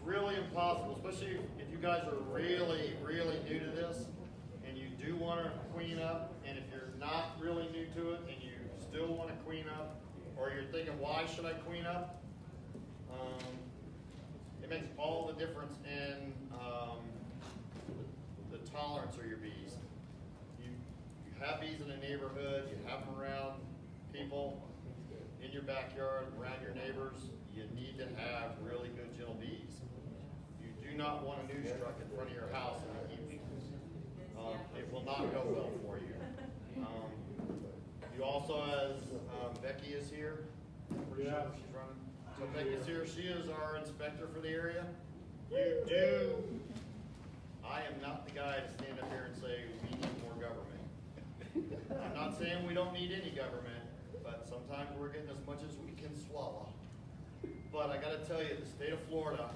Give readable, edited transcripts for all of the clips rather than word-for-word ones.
really impossible, especially if you guys are really, really new to this and you do want to queen up, and if you're not really new to it and you still want to queen up, or you're thinking, why should I queen up? It makes all the difference in the tolerance of your bees. You have bees in the neighborhood, you have them around people, in your backyard, around your neighbors. You need to have really good gentle bees. You do not want a news truck in front of your house in the evening. It will not go well for you. You also, as Becky is here, pretty sure she's running. So Becky's here, she is our inspector for the area. I am not the guy to stand up here and say we need more government. I'm not saying we don't need any government, but sometimes we're getting as much as we can swallow. But I gotta tell you, the state of Florida,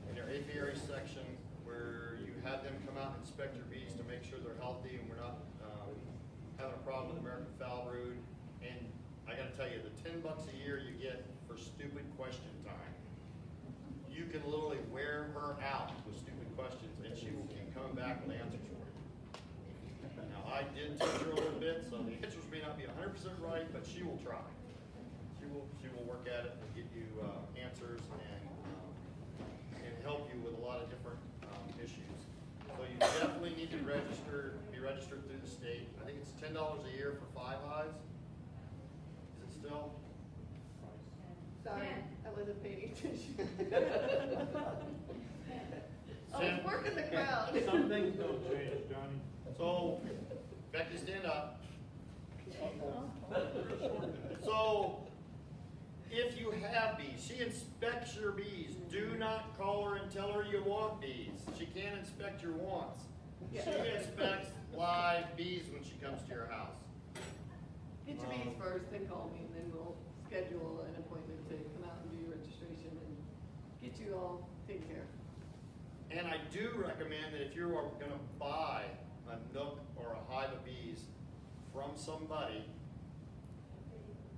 in their apiary section, where you have them come out and inspect your bees to make sure they're healthy and we're not having a problem with American foul brood. And I gotta tell you, the $10 a year you get for stupid question time, you can literally wear her out with stupid questions and she will keep coming back with answers for you. Now, I did teach her a little bit, so the answers may not be 100% right, but she will try. She will work at it and get you answers and help you with a lot of different issues. So you definitely need to be registered through the state. I think it's $10 a year for 5 hives. Is it still? Sorry, I wasn't paying attention. I was working the crowd. Some things don't change, Johnny. So, Becky, stand up. So, if you have bees, she inspects your bees. Do not call her and tell her you want bees. She can't inspect your wants. She inspects live bees when she comes to your house. Get your bees first, then call me, and then we'll schedule an appointment to come out and do your registration and get you all taken care of. And I do recommend that if you are going to buy a nook or a hive of bees from somebody,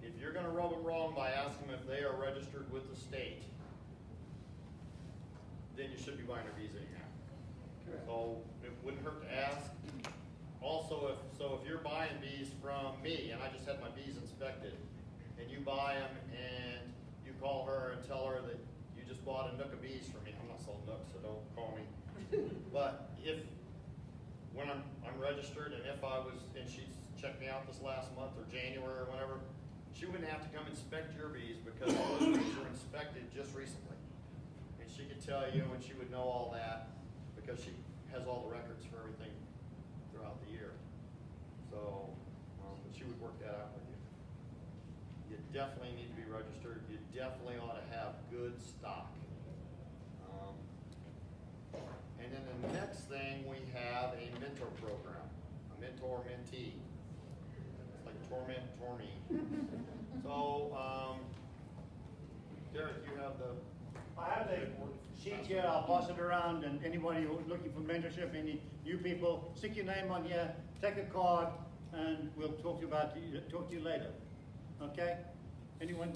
if you're going to rub them wrong by asking them if they are registered with the state, then you should be buying their bees anyhow. Correct. So it wouldn't hurt to ask. Also, if you're buying bees from me, and I just had my bees inspected, and you buy them and you call her and tell her that you just bought a nook of bees from me. I'm not selling nooks, so don't call me. But when I'm registered, and if I was, and she's checked me out this last month or January or whatever, she wouldn't have to come inspect your bees because those bees were inspected just recently. And she could tell you, and she would know all that because she has all the records for everything throughout the year. So she would work that out with you. You definitely need to be registered. You definitely ought to have good stock. And then the next thing, we have a mentor program, a mentor-mentee. It's like torment, tormee. So, Derek, you have the... I have the sheet here, I'll pass it around, and anybody who's looking for mentorship, any new people, stick your name on here, take a card, and we'll talk to you later. Okay? Anyone?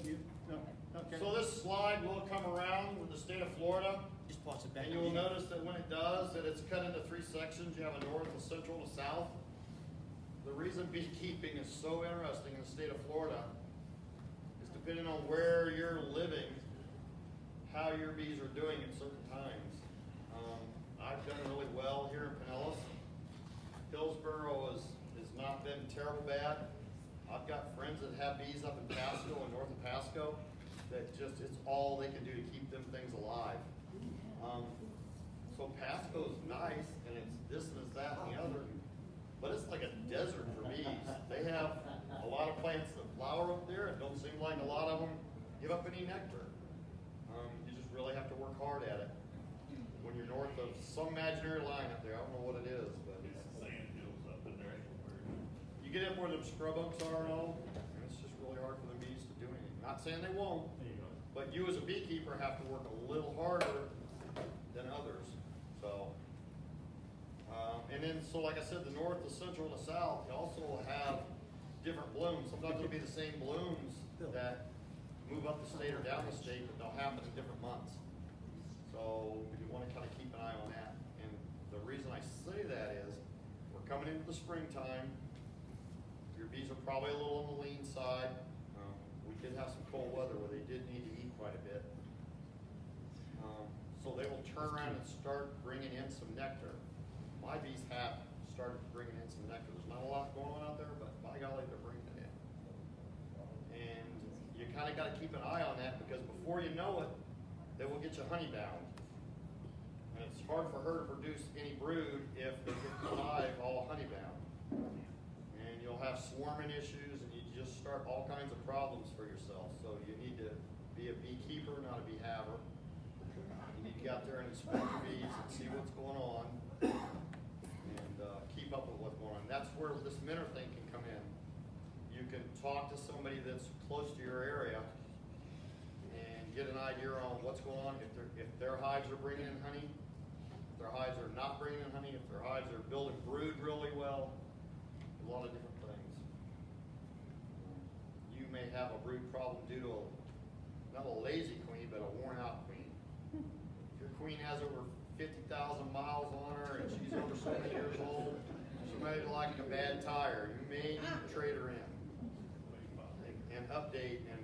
No? Okay. So this slide will come around with the state of Florida. Just pass it back. And you will notice that when it does, that it's cut into 3 sections. You have a north, a central, and a south. The reason beekeeping is so interesting in the state of Florida is depending on where you're living, how your bees are doing at certain times. I've done really well here in Pinellas. Hillsborough has not been terrible bad. I've got friends that have bees up in Pasco and north of Pasco that just, it's all they can do to keep them things alive. So Pasco's nice, and it's this and it's that and the other, but it's like a desert for bees. They have a lot of plants that flower up there, and don't seem like a lot of them give up any nectar. You just really have to work hard at it. When you're north of some imaginary line up there, I don't know what it is, but It's the sand hills up in there. you get up where them scrub oaks are and all, and it's just really hard for the bees to do anything. Not saying they won't, There you go. but you as a beekeeper have to work a little harder than others. So, and then, so like I said, the north, the central, and the south, you also will have different blooms. Sometimes it'll be the same blooms that move up the state or down the state, but they'll happen in different months. So kind of keep an eye on that. And the reason I say that is, we're coming into the springtime. Your bees are probably a little on the lean side. We did have some cold weather where they did need to eat quite a bit. So they will turn around and start bringing in some nectar. My bees have started bringing in some nectar. There's not a lot going on out there, but by golly, they're bringing it in. And you kind of got to keep an eye on that, because before you know it, they will get you honey bound. And it's hard for her to produce any brood if they get the hive all honey bound. And you'll have swarming issues, and you just start all kinds of problems for yourself. So you need to be a beekeeper, not a beehaver. You need to get out there and inspect your bees and see what's going on, and keep up with what's going on. That's where this Minter thing can come in. You can talk to somebody that's close to your area and get an idea on what's going on. If their hives are bringing in honey, if their hives are not bringing in honey, if their hives are building brood really well, a lot of different things. You may have a brood problem due to not a lazy queen, but a worn out queen. If your queen has over 50,000 miles on her and she's over so many years old, she may be like a bad tire. You may need to trade her in and update and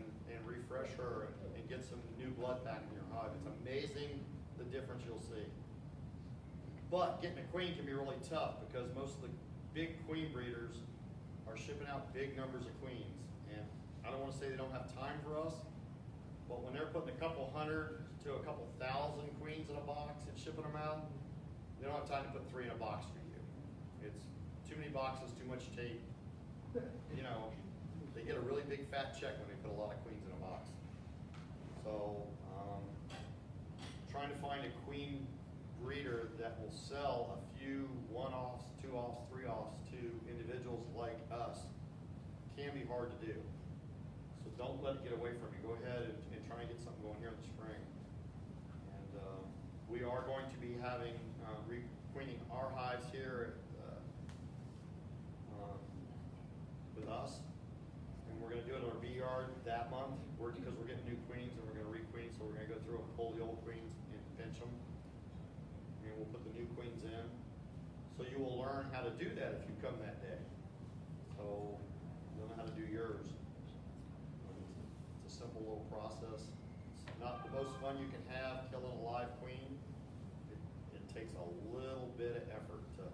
refresh her and get some new blood back in your hive. It's amazing the difference you'll see. But getting a queen can be really tough, because most of the big queen breeders are shipping out big numbers of queens. And I don't want to say they don't have time for us, but when they're putting a couple hundred to a couple thousand queens in a box and shipping them out, they don't have time to put 3 in a box for you. It's too many boxes, too much tape. You know, they get a really big fat check when they put a lot of queens in a box. So, trying to find a queen breeder that will sell a few 1-offs, 2-offs, 3-offs to individuals like us can be hard to do. So don't let it get away from you. Go ahead and try and get something going here in the spring. And we are going to be having requeening our hives here with us. And we're going to do it at our bee yard that month, because we're getting new queens and we're going to requeen. So we're going to go through and pull the old queens and pinch them. And we'll put the new queens in. So you will learn how to do that if you come that day. So you'll know how to do yours. It's a simple little process. It's not the most fun you can have killing a live queen. It takes a little bit of effort to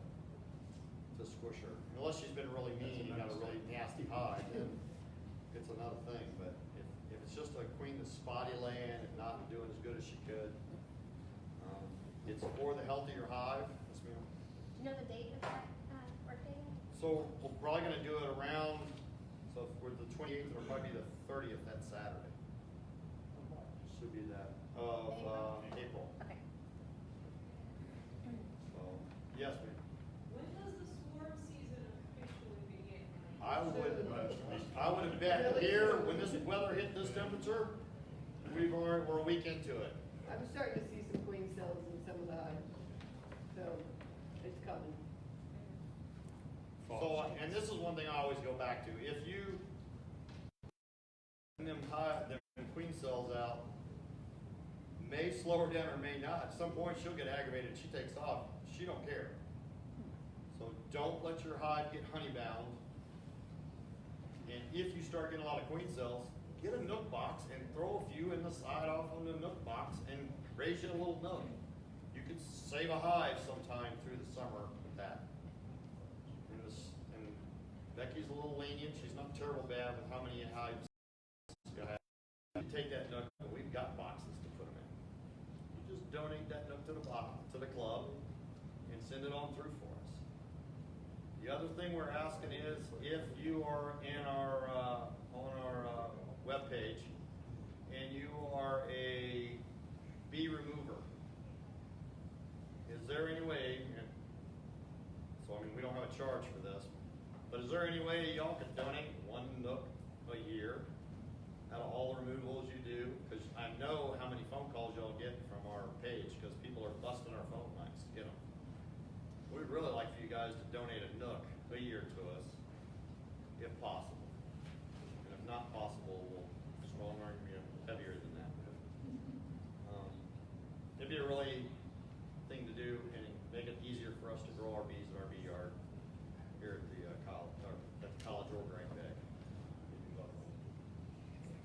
squish her. Unless she's been really mean, you got a really nasty hive, then it's another thing. But if it's just a queen that's spotty laying and not doing as good as she could, it's for the healthier hive. Yes, ma'am. Do you know the date of that birthday? So we're probably going to do it around, so if we're the 28th, it'll probably be the 30th, that Saturday. Should be that, of April. Okay. So, yes, ma'am. When does the swarm season officially begin? I would bet here, when this weather hit this temperature, we're a week into it. I'm starting to see some queen cells in some of the hives, so it's coming. So, and this is one thing I always go back to. If you send them queen cells out, may slow her down or may not. At some point she'll get aggravated, she takes off. She don't care. So don't let your hive get honey bound. And if you start getting a lot of queen cells, get a nook box and throw a few in the side off on the nook box and raise you a little nook. You could save a hive sometime through the summer with that. And Becky's a little lenient. She's not terrible bad with how many hives you have. You take that nook, and we've got boxes to put them in. You just donate that nook to the club and send it on through for us. The other thing we're asking is, if you are in our on our webpage and you are a bee remover, is there any way? So I mean, we don't have a charge for this, but is there any way y'all could donate 1 nook a year out of all the removals you do? Because I know how many phone calls y'all get from our page, because people are busting our phone lines to get them. We'd really like for you guys to donate a nook a year to us, if possible. And if not possible, we'll strong arm you heavier than that. It'd be a really for us to grow our bees in our bee yard here at the college, or at the College or Grand Bay.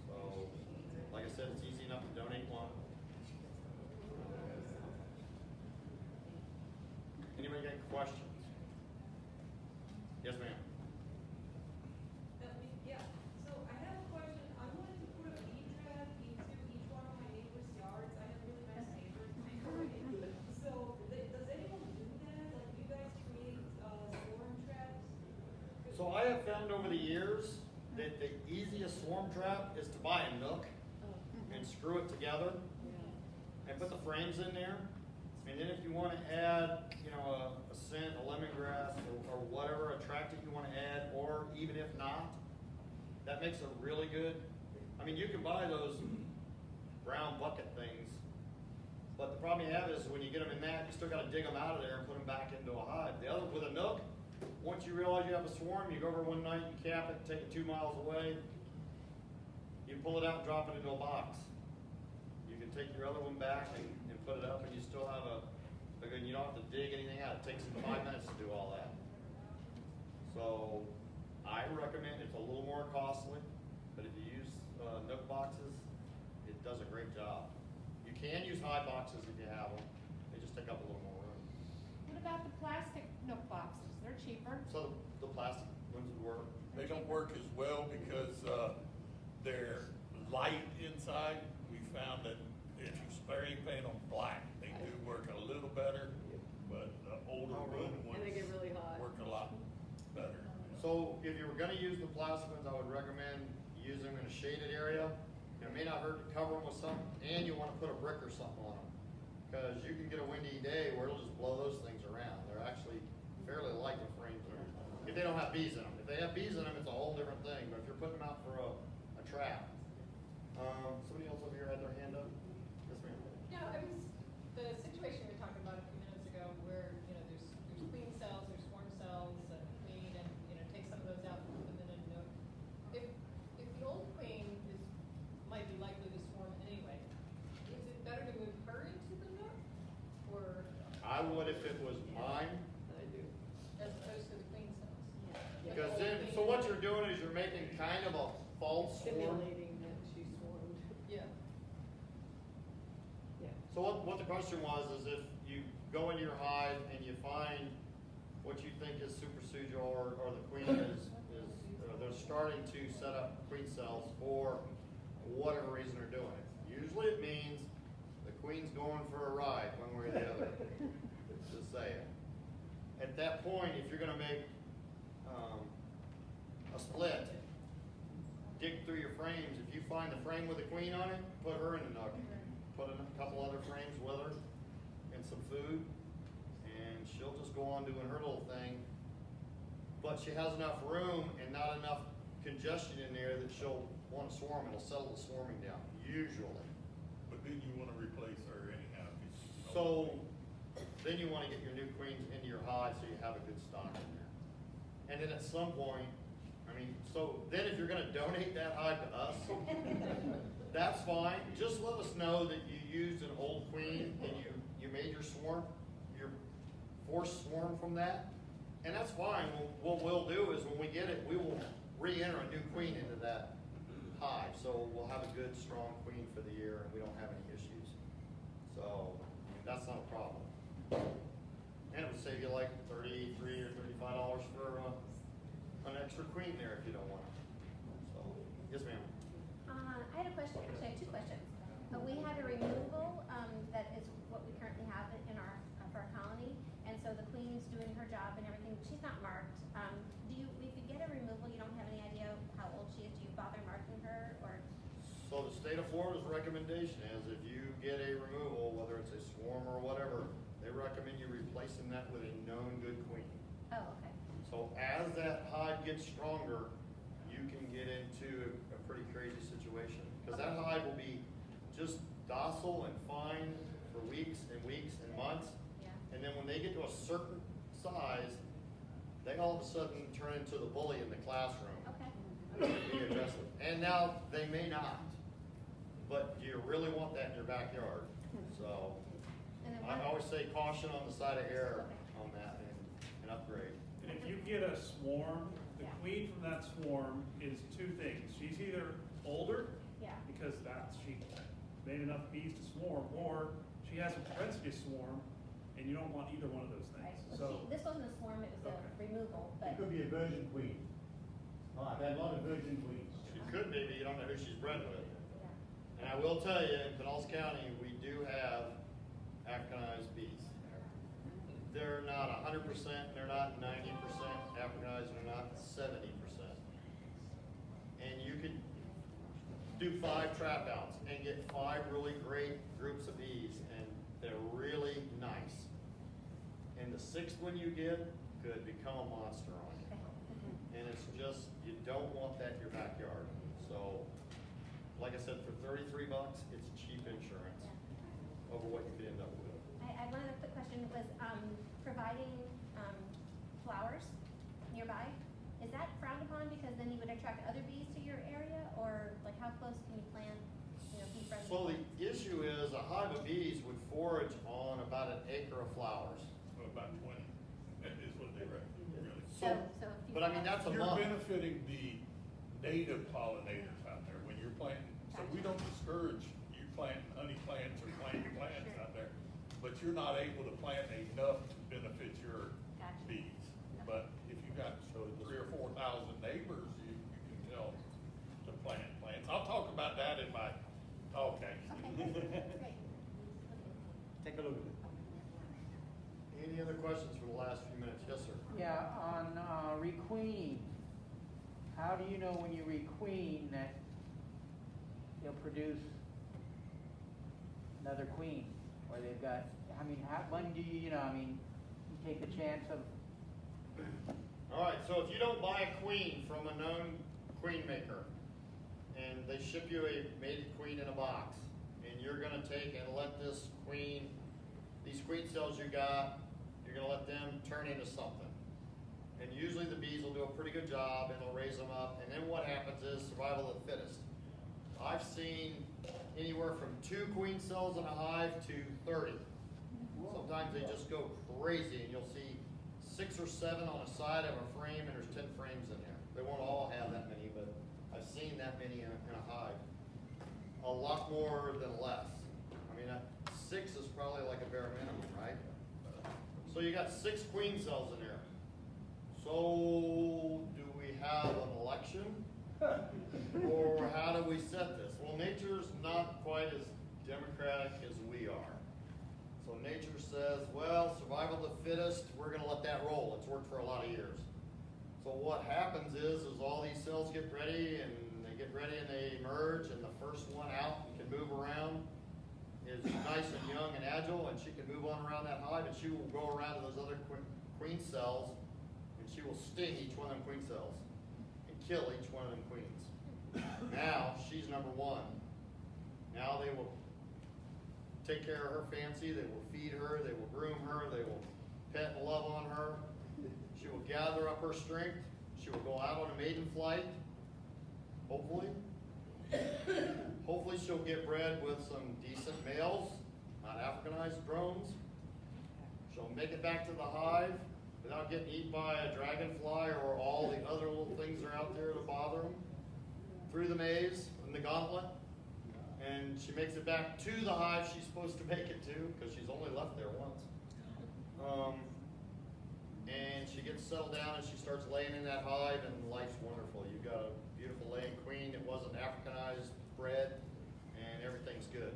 So, like I said, it's easy enough to donate one. Anybody got questions? Yes, ma'am. Yeah, so I have a question. I wanted to put a bee trap into each one of my neighbors' yards. I have really nice neighbors. So, does anyone do that? Like, do you guys create, swarm traps? So I have found over the years that the easiest swarm trap is to buy a nook and screw it together and put the frames in there. And then if you want to add, you know, a scent, a lemongrass, or whatever attractant you want to add, or even if not, that makes a really good. I mean, you can buy those brown bucket things, but the problem you have is when you get them in that, you still got to dig them out of there and put them back into a hive. The other with a nook, once you realize you have a swarm, you go over one night, you cap it, take it 2 miles away, you pull it out and drop it into a box. You can take your other one back and put it up, and you still have a good, you don't have to dig anything out. It takes them 5 minutes to do all that. So I recommend, it's a little more costly, but if you use nook boxes, it does a great job. You can use hive boxes if you have them. They just take up a little more room. What about the plastic nook boxes? They're cheaper. So the plastic ones would work. They don't work as well because they're light inside. We found that if you spray paint them black, they do work a little better, but the older wood ones And they get really hot. work a lot better. So if you were gonna use the plastic ones, I would recommend using them in a shaded area. It may not hurt to cover them with something, and you wanna put a brick or something on them. Cause you can get a windy day where it'll just blow those things around. They're actually fairly light to frames. If they don't have bees in them. If they have bees in them, it's a whole different thing, but if you're putting them out for a trap. Somebody else over here had their hand up? Yes, ma'am. Yeah, I was, the situation we were talking about a few minutes ago where, you know, there's queen cells, there's swarm cells, queen, and, you know, take some of those out and put them in a nook. If the old queen might be likely to swarm anyway, is it better to move her into the nook? Or I would if it was mine, I do. as opposed to the queen cells? Like because the then, old so queen- what you're doing is you're making kind of a false swarm. Simulating that she swarmed. Yeah. Yeah. So what the question was is if you go into your hive and you find what you think is super sujo or the queen is they're starting to set up queen cells for whatever reason they're doing it. Usually it means the queen's going for a ride one way or the other. Just saying. At that point, if you're gonna make a split, dig through your frames. If you find the frame with a queen on it, put her in the nook. Put a couple other frames with her and some food, and she'll just go on doing her little thing. But she has enough room and not enough congestion in there that she'll want to swarm. It'll settle the swarming down, usually. But then you want to replace her anyhow. 'Cause, you know, So then you want to get your new queens into your hive so you have a good stock in there. And then at some point, I mean, so then if you're gonna donate that hive to us, that's fine. Just let us know that you used an old queen and you made your swarm, your forced swarm from that. And that's fine. What we'll do is when we get it, we will re-enter a new queen into that hive. So we'll have a good, strong queen for the year and we don't have any issues. So, I mean, that's not a problem. And it would save you like $33 or $35 for an extra queen there if you don't want it. So, yes ma'am. I had a question, actually, I had two questions. We had a removal, that is what we currently have in our, for our colony, and so the queen's doing her job and everything, she's not marked. If you get a removal, you don't have any idea how old she is, do you bother marking her, or? So the state of Florida's recommendation is if you get a removal, whether it's a swarm or whatever, they recommend you replacing that with a known good queen. Oh, okay. So as that hive gets stronger, you can get into a pretty crazy situation. Because that hive will be just docile and fine for weeks and weeks and months. Yeah. And then when they get to a certain size, they all of a sudden turn into the bully in the classroom. Okay. Be aggressive. And now they may not, but do you really want that in your backyard? So And then I one, always say caution on the side of error Okay. on that. and upgrade. And if you get a swarm, the Yeah. queen from that swarm is two things. She's either older, Yeah. because she made enough bees to swarm, or she has a propensity to swarm, and you don't want either one of those Right. things. Well, So, see, this wasn't a swarm, it was a Okay. removal, It but, could be a virgin queen. I've had a lot of virgin queens. She could be, but you don't know who she's bred with. yeah. And I will tell you, in Pinellas County, we do have Africanized bees. They're not 100%, they're not 90% Africanized, they're not 70%. And you could do 5 trap outs and get 5 really great groups of bees, and they're really nice. And the 6th one you get could become a monster on you. And it's just, you don't want that in your backyard. So, like I said, for $33, it's cheap insurance over what you could end up with. I one other quick question was, providing, flowers nearby, is that frowned upon because then you would attract other bees to your area, or like how close can you plant, bee friendly? So the issue is a hive of bees would forage on about an acre of flowers. About 20, that is what they reckon, really. So if you. But I mean, that's a You're month. benefiting the native pollinators out there when you're planting. So we don't discourage you planting honey plants or planting plants out there, but you're not able to plant enough to benefit your Gotcha. bees. But if you got 3,000 or 4,000 neighbors, you can tell to plant plants. I'll talk about that in my talk, actually. Okay, great. Take a look at it. Any other questions for the last few minutes? Yes, sir. Yeah, on requeening, how do you know when you requeen that you'll produce another queen? Or they've got, when do you, you take the chance of, All right, so if you don't buy a queen from a known queen maker, and they ship you a mated queen in a box, and you're gonna take and let this queen, these queen cells you got, you're gonna let them turn into something. And usually the bees will do a pretty good job, and they'll raise them up, and then what happens is survival of the fittest. I've seen anywhere from 2 queen cells in a hive to 30. Sometimes they just go crazy, and you'll see 6 or 7 on a side of a frame, and there's 10 frames in there. They won't all have that many, but I've seen that many in a hive. A lot more than less. I mean, 6 is probably like a bare minimum, right? So you got 6 queen cells in there. So do we have an election? Or how do we set this? Well, nature's not quite as democratic as we are. So nature says, well, survival of the fittest, we're gonna let that roll. It's worked for a lot of years. So what happens is all these cells get ready and they emerge, and the first one out and can move around is nice and young and agile, and she can move on around that hive, and she will go around to those other queen cells, and she will sting each one of them queen cells and kill each one of them queens. Now she's number 1. Now they will take care of her fancy, they will feed her, they will groom her, they will pet and love on her. She will gather up her strength, she will go out on a maiden flight, hopefully. Hopefully she'll get bred with some decent males, not Africanized drones. She'll make it back to the hive without getting eaten by a dragonfly or all the other little things that are out there to bother them. Through the maze and the gauntlet. And she makes it back to the hive she's supposed to make it to, because she's only left there once. And she gets settled down and she starts laying in that hive, and life's wonderful. You've got a beautiful laying queen that wasn't Africanized, bred, and everything's good.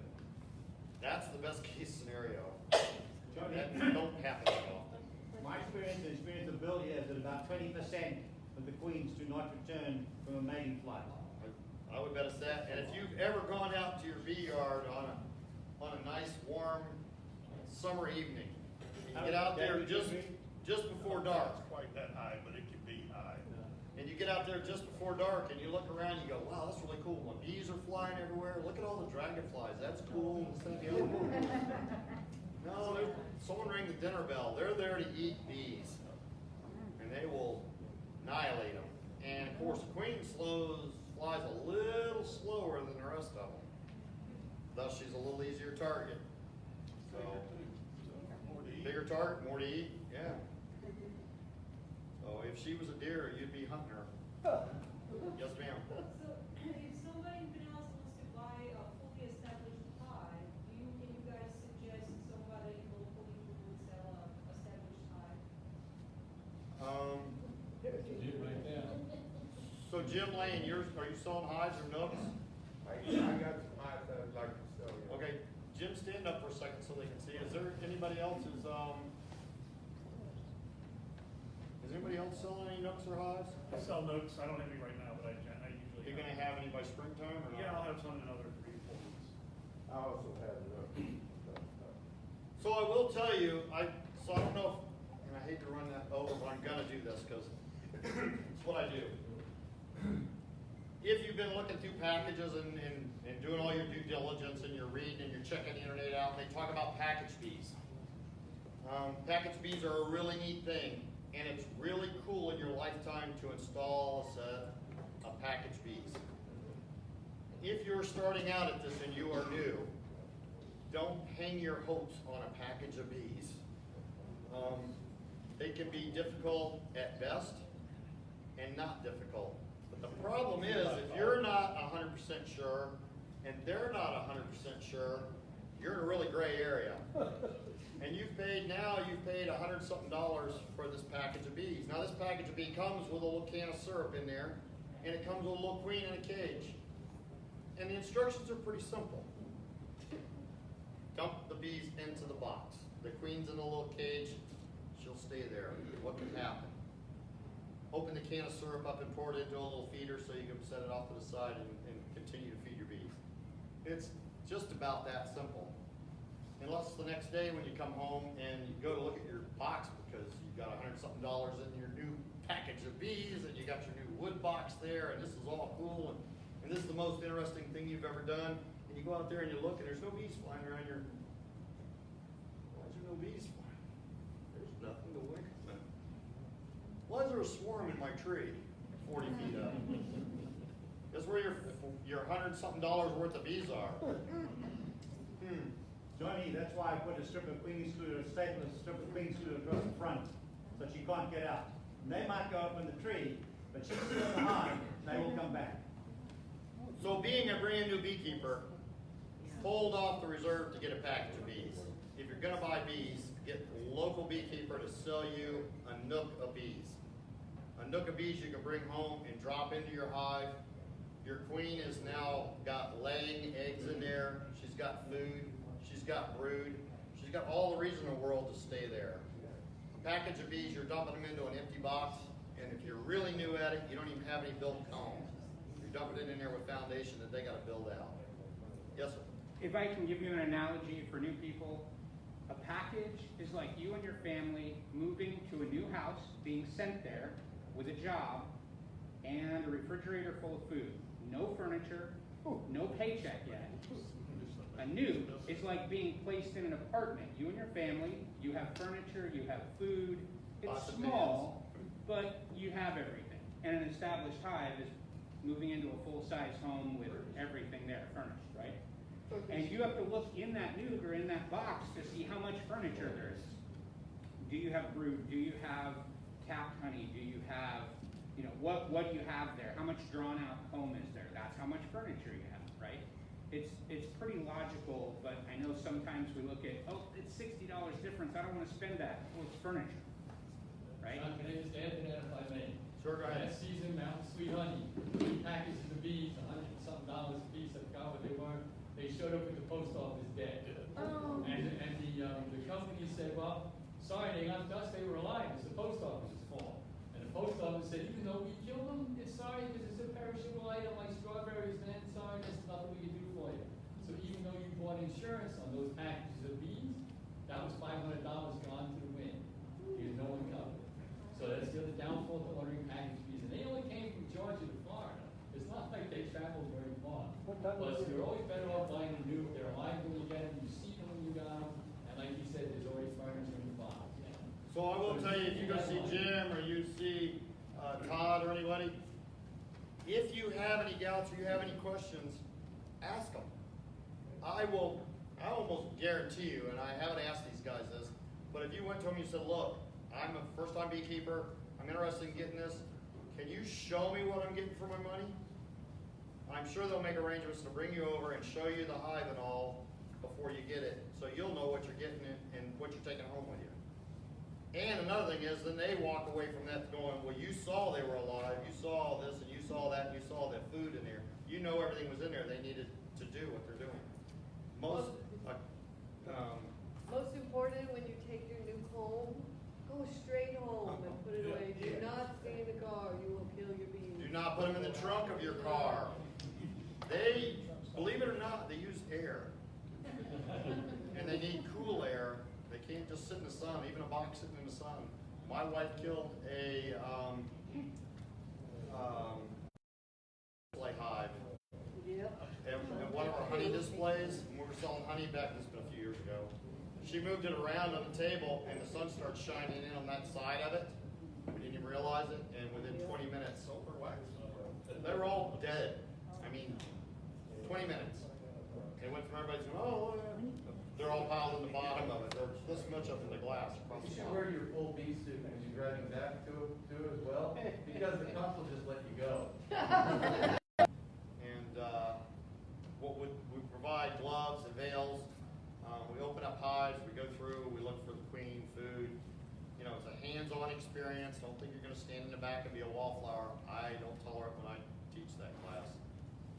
That's the best case scenario. That don't happen that often. My experience of Bill here is that about 20% of the queens do not return from a mating flight. I would bet it's that. And if you've ever gone out to your bee yard on a nice warm summer evening, and you get out there just before dark, It's quite that high, but it can be high. and you get out there just before dark, and you look around, and you go, wow, that's really cool. When bees are flying everywhere, look at all the dragonflies. That's cool. No, someone rang the dinner bell. They're there to eat bees, and they will annihilate them. And of course, the queen flies a little slower than the rest of them. Thus, she's a little easier target. So, bigger target, more to eat. Yeah. Oh, if she was a deer, you'd be hunting her. Yes, ma'am. So, if somebody in Pinellas wants to buy a fully established hive, can you guys suggest somebody locally who would sell a established hive? Right now. So Jim Lane, are you selling hives or nooks? I got some hives that I'd like to sell you. Okay, Jim, stand up for a second so they can see. Is there anybody else is anybody else selling any nooks or hives? I sell nooks, I don't have any right now, but I usually. You're gonna have any by springtime or not? Yeah, I'll have some in another 3 or 4 weeks. I also have enough. So I will tell you, I don't know if, and I hate to run that over, but I'm gonna do this because it's what I do. If you've been looking through packages and doing all your due diligence and you're reading and you're checking the internet out, and they talk about package bees. Package bees are a really neat thing, and it's really cool in your lifetime to install a set of package bees. If you're starting out at this and you are new, don't hang your hopes on a package of bees. They can be difficult at best and not difficult. But the problem is, if you're not 100% sure and they're not 100% sure, you're in a really gray area. And you've paid $100-something for this package of bees. Now this package of bee comes with a little can of syrup in there, and it comes with a little queen in a cage. And the instructions are pretty simple. Dump the bees into the box. The queen's in the little cage, she'll stay there. What can happen? Open the can of syrup up and pour it into a little feeder so you can set it off to the side and continue to feed your bees. It's just about that simple. Unless the next day when you come home and you go to look at your box because you've got $100-something in your new package of bees and you got your new wood box there and this is all cool and this is the most interesting thing you've ever done, and you go out there and you look and there's no bees flying around your, why is there no bees flying? There's nothing to look at. Why is there a swarm in my tree 40 feet up? That's where your $100-something worth of bees are. Johnny, that's why I put a strip of cleaning glue, a staple strip of cleaning glue across the front, so she can't get out. And they might go up in the tree, but she's still in the hive, they will come back. So being a brand new beekeeper, hold off the reserve to get a package of bees. If you're gonna buy bees, get a local beekeeper to sell you a nook of bees. A nook of bees you can bring home and drop into your hive. Your queen has now got laying eggs in there, she's got food, she's got brood, she's got all the reason in the world to stay there. A package of bees, you're dumping them into an empty box, and if you're really new at it, you don't even have any built combs. You're dumping it in there with foundation that they gotta build out. Yes, sir? If I can give you an analogy for new people, a package is like you and your family moving to a new house, being sent there with a job and a refrigerator full of food. No furniture, no paycheck yet. A new is like being placed in an apartment. You and your family, you have furniture, you have food. Lots It's of small, but you have everything. And an established hive is moving into a full-size home with everything there furnished, right? And you have to look in that nuke or in that box to see how much furniture there is. Do you have brood? Do you have capped honey? Do you have, what do you have there? How much drawn out comb is there? That's how much furniture you have, right? It's pretty logical, but I know sometimes we look at, oh, it's $60 difference. I don't want to spend that. Well, it's furniture, right? John, can I just add to that if I may? Sure, go ahead. Last season, Mountain Sweet Honey, 3 packages of bees, $100-something a piece. I forgot what they were. They showed up at the post office dead. Oh. And the company said, well, sorry, they got us. They were lying. It's the post office's fault. And the post office said, even though we killed them, it's sorry because it's a perishable item like strawberries, man. Sorry, there's nothing we can do for you. So even though you bought insurance on those packages of bees, that was $500 gone to the wind because no one covered it. So that's the other downfall to ordering packaged bees. And they only came from Georgia to Florida. It's not like they traveled very far. Plus, you're always better off buying a new. They're alive when you get them. You see them when you got them. And like you said, there's always furniture in the box. So I will tell you, if you go see Jim or you see Todd or anybody, if you have any doubts or you have any questions, ask them. I almost guarantee you, and I haven't asked these guys this, but if you went to them and you said, look, I'm a first-time beekeeper, I'm interested in getting this. Can you show me what I'm getting for my money? I'm sure they'll make arrangements to bring you over and show you the hive and all before you get it, so you'll know what you're getting and what you're taking home with you. And another thing is, then they walk away from that going, well, you saw they were alive, you saw this, and you saw that, and you saw that food in there. You know everything was in there they needed to do what they're doing. Most important, when you take your nuke home, go straight home and put it away. Do not stay in the car, you will kill your bees. do not put them in the trunk of your car. They, believe it or not, they use air. And they need cool air. They can't just sit in the sun, even a box sitting in the sun. My wife killed a display hive. Yep. At one of our honey displays, when we were selling honey back, this has been a few years ago. She moved it around on the table and the sun started shining in on that side of it. We didn't even realize it, and within 20 minutes, they were all dead. I mean, 20 minutes. It went from everybody's going, oh, they're all piled in the bottom of it. They're this much up in the glass across You the should bottom. wear your full bee suit when you're driving back to as well, because the cops will just let you go. And we provide gloves and veils. We open up hives, we go through, we look for the queen, food. You know, it's a hands-on experience. Don't think you're going to stand in the back and be a wallflower. I don't tolerate when I teach that class.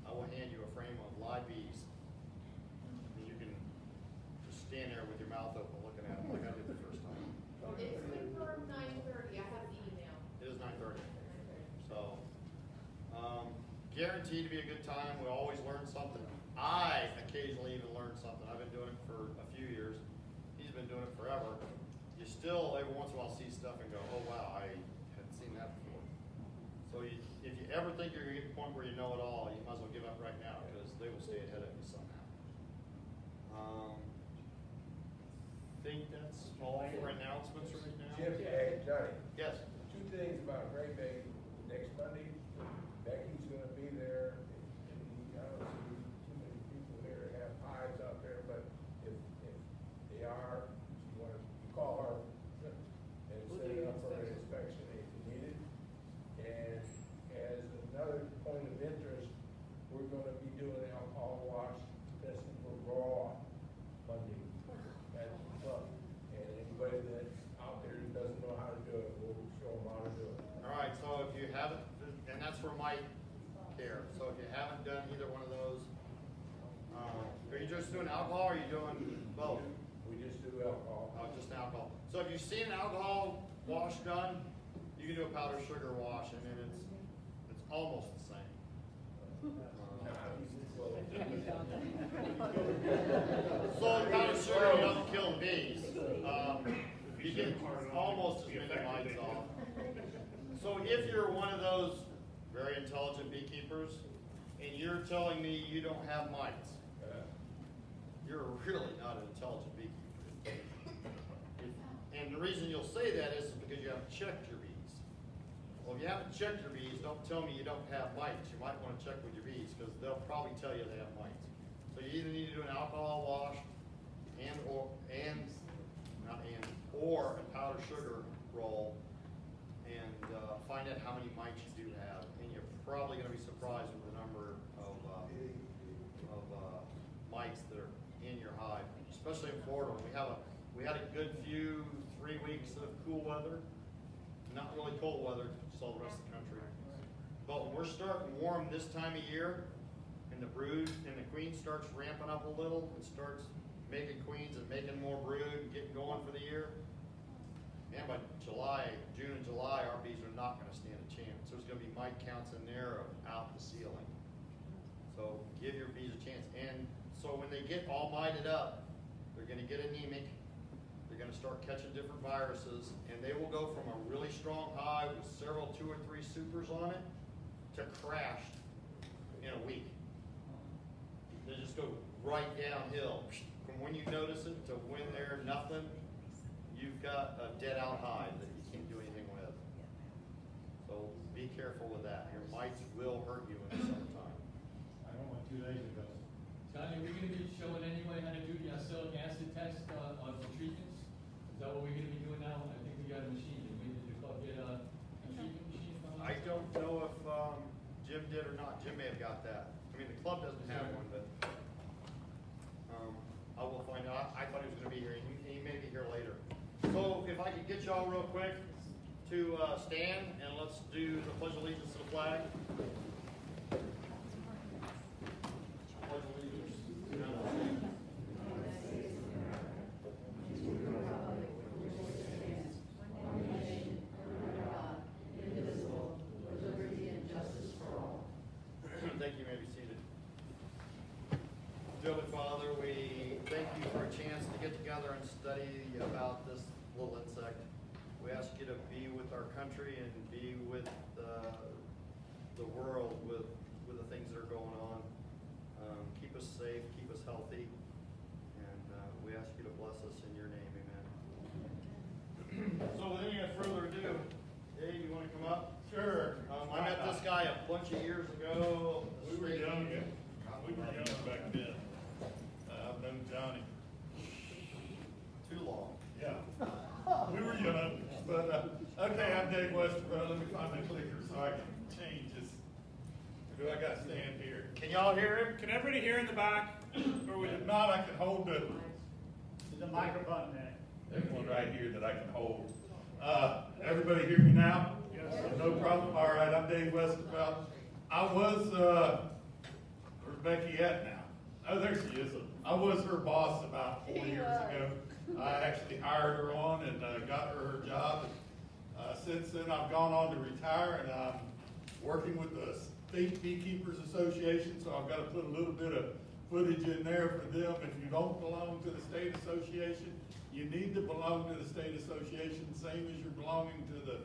I will hand you a frame of live bees. And you can just stand there with your mouth open looking at them like I did the first time. It's confirmed 9:30, I have the email. It is 9:30. So, guaranteed to be a good time. We always learn something. I occasionally even learn something. I've been doing it for a few years. He's been doing it forever. You still, every once in a while, see stuff and go, oh wow, I hadn't seen that before. So if you ever think you're going to get to the point where you know it all, you might as well give up right now, because they will stay ahead of you somehow. Think that's all for announcements right now? Jim, hey, Johnny, Yes. 2 things about Gray Bay. Next Monday, Becky's gonna be there. I don't see too many people there that have hives out there, but if they are, you wanna call her and set it up for an inspection if you need it. And as another point of interest, we're gonna be doing an alcohol wash testing for raw Monday at the club. And anybody that's out there who doesn't know how to do it, we'll show them how to do it. All right, so if you haven't, and that's for Mike care, so if you haven't done either one of those, are you just doing alcohol or are you doing both? We just do alcohol. Oh, just alcohol. So if you've seen an alcohol wash done, you can do a powdered sugar wash, and then it's almost the same. So powdered sugar, you don't kill the bees. You get almost as many mites off. So if you're one of those very intelligent beekeepers, and you're telling me you don't have mites, you're really not an intelligent beekeeper. And the reason you'll say that is because you haven't checked your bees. Well, if you haven't checked your bees, don't tell me you don't have mites. You might want to check with your bees, because they'll probably tell you they have mites. So you either need to do an alcohol wash or a powdered sugar roll, and find out how many mites you do have. And you're probably going to be surprised with the number of mites that are in your hive, especially in Florida. We had a good few 3 weeks of cool weather, not really cold weather, just all the rest of the country. But when we're starting warm this time of year, and the brood and the queen starts ramping up a little and starts making queens and making more brood and getting going for the year, and by June and July, our bees are not going to stand a chance. There's going to be mite counts in there of out the ceiling. So give your bees a chance. And so when they get all mited up, they're going to get anemic. They're going to start catching different viruses, and they will go from a really strong hive with several 2 or 3 supers on it to crashed in a week. They just go right downhill. From when you notice it to when they're nothing, you've got a dead out hive that you can't do anything with. So be careful with that. Your mites will hurt you in the summertime. I don't want 2 days ago. Johnny, are we gonna be showing anybody how to do the acrylic acid test on the treatments? Is that what we're gonna be doing now? I think we got a machine. Did the club get to get y'all real quick to stand and let's do the pledge of allegiance to the flag. Pledge allegiance to the United States. Thank you. You may be seated. Heavenly Father, we thank you for a chance to get together and study about this little insect. We ask you to be with our country and be with the world with the things that are going on. Keep us safe, keep us healthy, and we ask you to bless us in your name. Amen. So with any further ado, Dave, you want to come up? Sure. I met this guy a bunch of years ago. We were young, we were young back then. I've known Johnny. Too long. Yeah. We were young, but, okay, I'm Dave Westervelt. Let me find my clicker so I can change this. Or do I gotta stand here? Can y'all hear him? Can everybody hear in the back? Or if not, I can hold the, There's a microphone there. there's one right here that I can hold. Everybody hear me now? Yes. No problem. All right, I'm Dave Westervelt. I was, where's Becky at now? Oh, there she is. I was her boss about 4 years ago. I actually hired her on and got her job. Since then, I've gone on to retire, and I'm working with the State Beekeepers Association, so I've got to put a little bit of footage in there for them. If you don't belong to the state association, you need to belong to the state association, same as you're belonging to the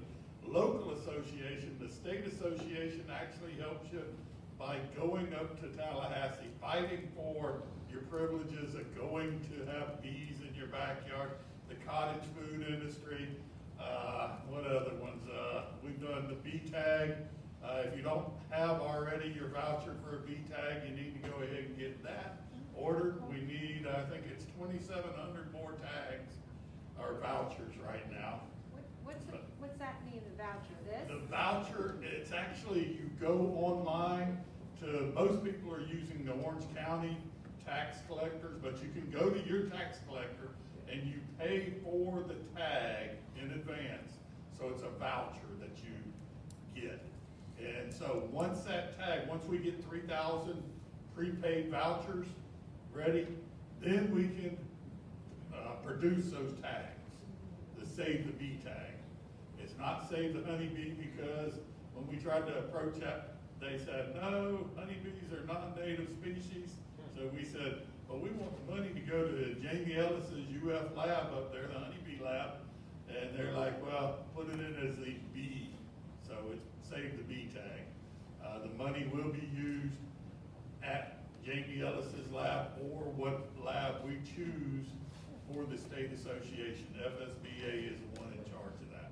local association. The state association actually helps you by going up to Tallahassee, fighting for your privileges of going to have bees in your backyard, the cottage food industry, what other ones? We've done the bee tag. If you don't have already your voucher for a bee tag, you need to go ahead and get that ordered. We need, I think it's 2,700 more tags or vouchers right now. What's that mean, the voucher, this? The voucher, it's actually, you go online to, most people are using the Orange County tax collectors, but you can go to your tax collector and you pay for the tag in advance. So it's a voucher that you get. And so once we get 3,000 prepaid vouchers ready, then we can produce those tags, the Save the Bee tag. It's not Save the Honeybee, because when we tried to approach that, they said, no, honeybees are non-native species. So we said, well, we want the money to go to Jamie Ellis's UF lab up there, the honeybee lab. And they're like, well, put it in as the bee. So it's Save the Bee tag. The money will be used at Jamie Ellis's lab or what lab we choose for the state association. FSBA is the one in charge of that.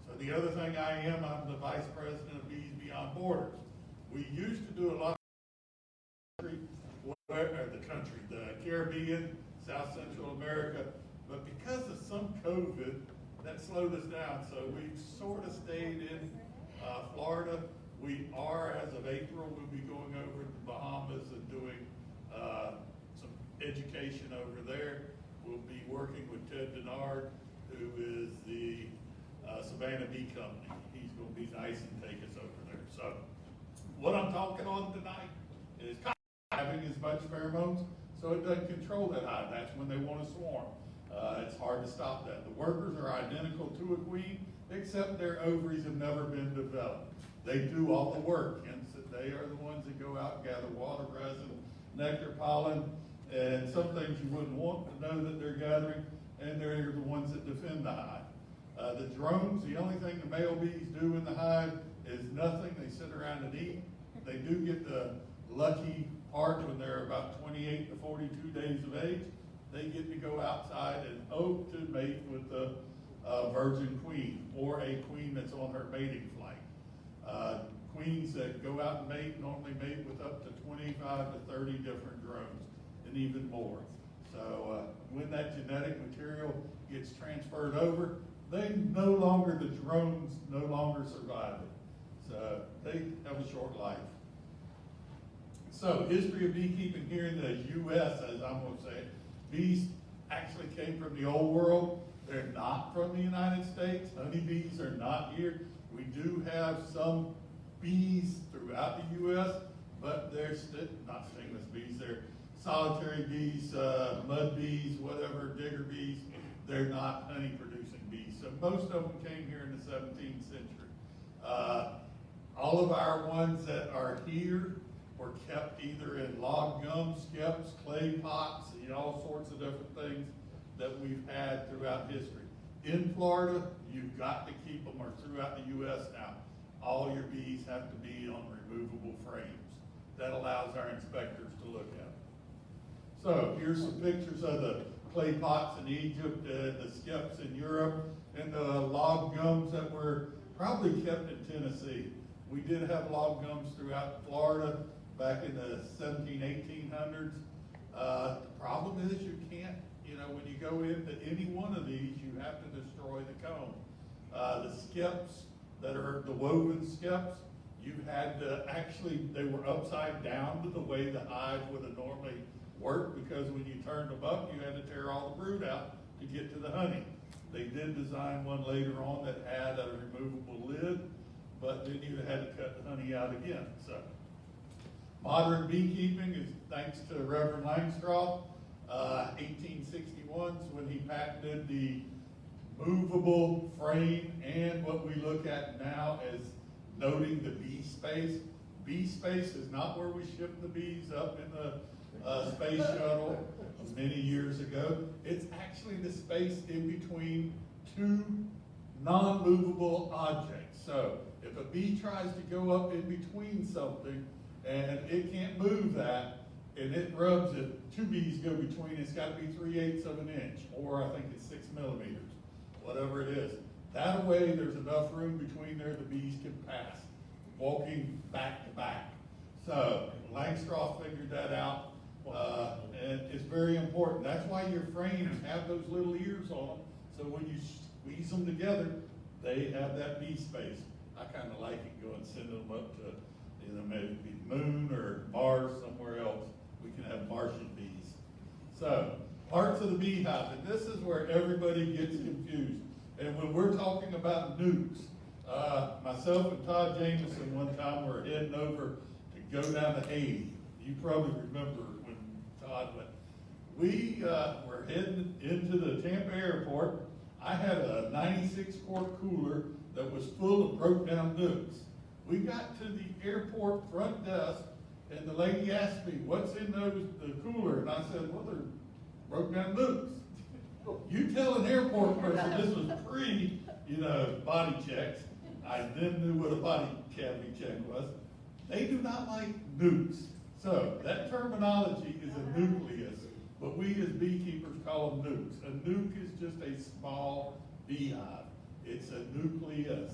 So the other thing I'm the vice president of Bees Beyond Borders. We used to do a lot of the Caribbean, South Central America, but because of some COVID, that slowed us down. So we've sort of stayed in Florida. We are, as of April, we'll be going over to the Bahamas and doing some education over there. We'll be working with Ted Denard, who is the Savannah Bee Company. He's going to be nice and take us over there. So what I'm talking on tonight is having as much pheromones, so it doesn't control that hive. That's when they want to swarm. It's hard to stop that. The workers are identical to a queen, except their ovaries have never been developed. They do all the work, and so they are the ones that go out and gather water, resin, nectar, pollen, and some things you wouldn't want to know that they're gathering, and they're the ones that defend the hive. The drones, the only thing the male bees do in the hive is nothing. They sit around and eat. They do get the lucky part when they're about 28 to 42 days of age. They get to go outside and hope to mate with the virgin queen or a queen that's on her mating flight. Queens that go out and mate normally mate with up to 25 to 30 different drones and even more. So when that genetic material gets transferred over, the drones no longer survive it. So they have a short life. So history of beekeeping here in the U.S., as I'm going to say, bees actually came from the old world. They're not from the United States. Honeybees are not here. We do have some bees throughout the U.S., but they're not stingless bees. They're solitary bees, mud bees, whatever, digger bees. They're not honey-producing bees. So most of them came here in the 17th century. All of our ones that are here were kept either in log gum skips, clay pots, all sorts of different things that we've had throughout history. In Florida, you've got to keep them, or throughout the U.S. now, all your bees have to be on removable frames. That allows our inspectors to look at them. So here's some pictures of the clay pots in Egypt, the skips in Europe, and the log gums that were probably kept in Tennessee. We did have log gums throughout Florida back in the 1800s. The problem is you can't, when you go into any one of these, you have to destroy the comb. The skips that are the woven skips, you had to actually, they were upside down to the way the hive would have normally worked, because when you turned them up, you had to tear all the brood out to get to the honey. They did design one later on that had a removable lid, but then you had to cut the honey out again. So modern beekeeping is thanks to Reverend Langstroth. 1861 is when he patented the movable frame, and what we look at now as noting the bee space. Bee space is not where we ship the bees up in the space shuttle many years ago. It's actually the space in between two non-movable objects. So if a bee tries to go up in between something and it can't move that, and it rubs it, two bees go between, it's got to be 3/8 of an inch, or I think it's 6 millimeters, whatever it is. That way there's enough room between there the bees can pass, walking back to back. So Langstroth figured that out, and it's very important. That's why your frames have those little ears on them, so when you squeeze them together, they have that bee space. I kind of like it, go and send them up to maybe the moon or Mars, somewhere else. We can have Martian bees. So, parts of the beehive, and this is where everybody gets confused. And when we're talking about nukes, myself and Todd Jameson one time were heading over to go down to Haiti. You probably remember when Todd went. We were heading into the Tampa airport. I had a 96-quart cooler that was full of broke down nukes. We got to the airport front desk, and the lady asked me, what's in the cooler? And I said, well, they're broke down nukes. You tell an airport person, this was pre, body checks. I then knew what a body cavity check was. They do not like nukes. So that terminology is a nucleus, but we as beekeepers call them nukes. A nuke is just a small beehive. It's a nucleus.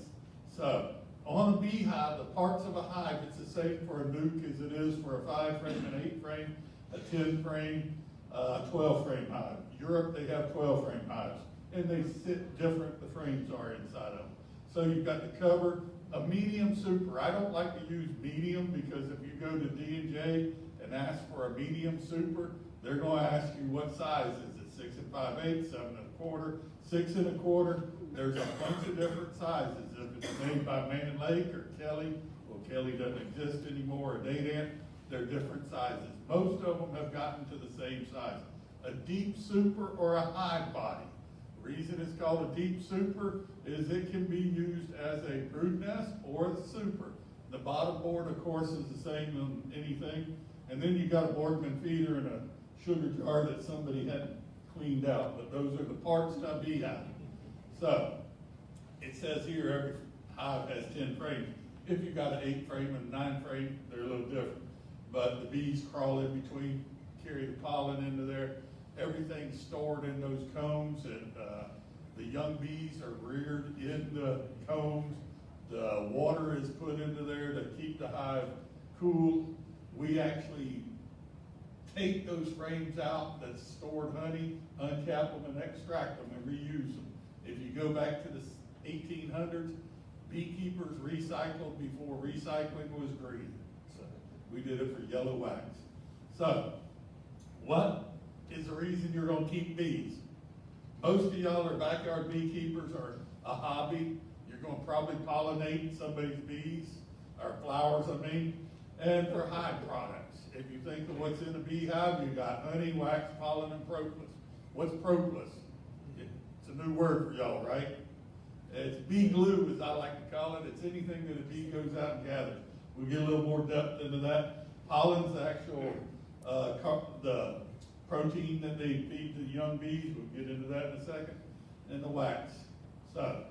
So on a beehive, the parts of a hive, it's the same for a nuke as it is for a 5-frame, an 8-frame, a 10-frame, 12-frame hive. Europe, they have 12-frame hives, and they sit different, the frames are inside of them. So you've got the cover, a medium super. I don't like to use medium because if you go to D&J and ask for a medium super, they're going to ask you what size is it, 6 5/8, 7 1/4, 6 1/4. There's a bunch of different sizes. If it's made by Man Lake or Kelly, well, Kelly doesn't exist anymore, or Dadant, they're different sizes. Most of them have gotten to the same size. A deep super or a hive body. The reason it's called a deep super is it can be used as a brood nest or a super. The bottom board, of course, is the same on anything. And then you got a Boardman feeder and a sugar jar that somebody hadn't cleaned out. But those are the parts to a beehive. So, it says here every hive has 10 frames. If you've got an 8-frame and a 9-frame, they're a little different. But the bees crawl in between, carry the pollen into there. Everything's stored in those combs, and the young bees are reared in the combs. The water is put into there to keep the hive cool. We actually take those frames out that's stored honey, uncap them, and extract them and reuse them. If you go back to the 1800s, beekeepers recycled before recycling was green. So we did it for yellow wax. So what is the reason you're going to keep bees? most of y'all are backyard beekeepers or a hobby. You're gonna probably pollinate somebody's bees, or flowers, I mean. And for hive products, if you think of what's in a beehive, you got honey, wax, pollen, and propolis. What's propolis? It's a new word for y'all, right? It's bee glue, as I like to call it. It's anything that a bee goes out and gathers. We'll get a little more depth into that. Pollen's the actual, the protein that they feed the young bees. We'll get into that in a second. And the wax. So,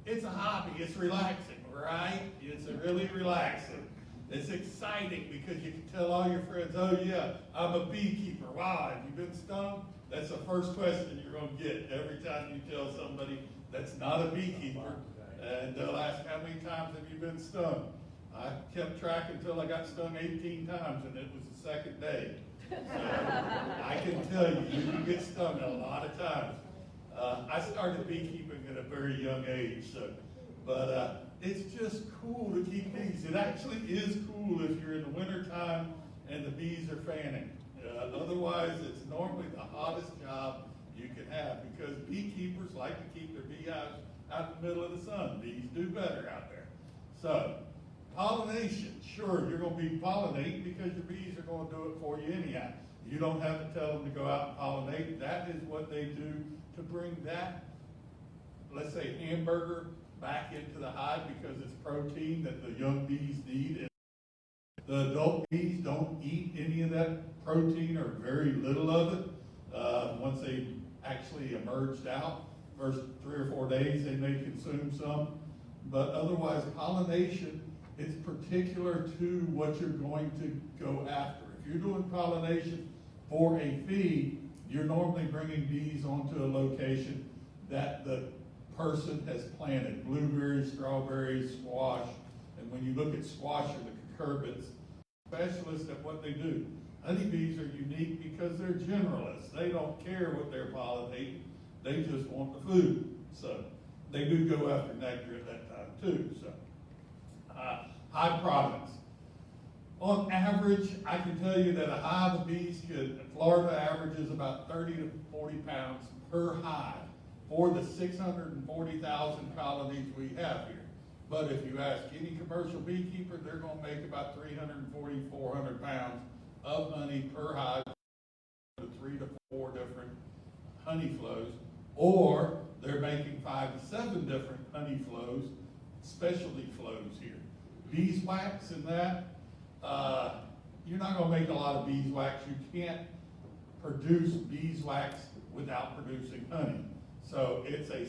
it's a hobby. It's relaxing, right? It's really relaxing. It's exciting because you can tell all your friends, oh yeah, I'm a beekeeper. Wow, have you been stung? That's the first question you're gonna get every time you tell somebody that's not a beekeeper. And they'll ask, how many times have you been stung? I kept track until I got stung 18 times, and it was the second day. So I can tell you, you can get stung a lot of times. I started beekeeping at a very young age, but it's just cool to keep bees. It actually is cool if you're in the wintertime and the bees are fanning. Otherwise, it's normally the hottest job you can have because beekeepers like to keep their beehives out in the middle of the sun. Bees do better out there. So, pollination, sure, you're going to be pollinating because your bees are going to do it for you anyhow. You don't have to tell them to go out and pollinate. That is what they do to bring that, let's say, hamburger back into the hive because it's protein that the young bees need. The adult bees don't eat any of that protein or very little of it. Once they actually emerged out, first 3 or 4 days they may consume some, but otherwise pollination is particular to what you're going to go after. If you're doing pollination for a feed, you're normally bringing bees onto a location that the person has planted. Blueberries, strawberries, squash, and when you look at squash or the cucurbits, specialists at what they do. Honeybees are unique because they're generalists. They don't care what they're pollinating. They just want the food. So they do go after nectar at that time too. So hive products. On average, I can tell you that a hive of bees Florida averages about 30 to 40 pounds per hive for the 640,000 colonies we have here. But if you ask any commercial beekeeper, they're going to make about 340, 400 pounds of honey per hive, 3 to 4 different honey flows, or they're making 5 to 7 different honey flows, specialty flows here. Beeswax and that, you're not going to make a lot of beeswax. You can't produce beeswax without producing honey. So it's a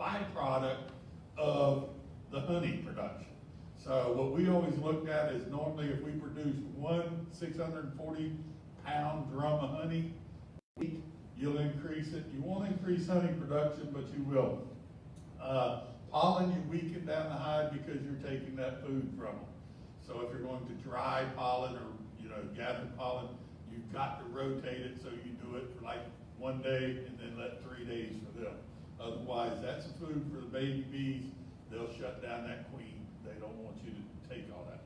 byproduct of the honey production. So what we always looked at is normally if we produced one 640-pound drum of honey a week, you'll increase it. You won't increase honey production, but you will. Pollen, you weaken down the hive because you're taking that food from them. So if you're going to dry pollen or gather pollen, you've got to rotate it so you do it for like 1 day and then let 3 days for them. Otherwise, that's food for the baby bees. They'll shut down that queen. They don't want you to take all that.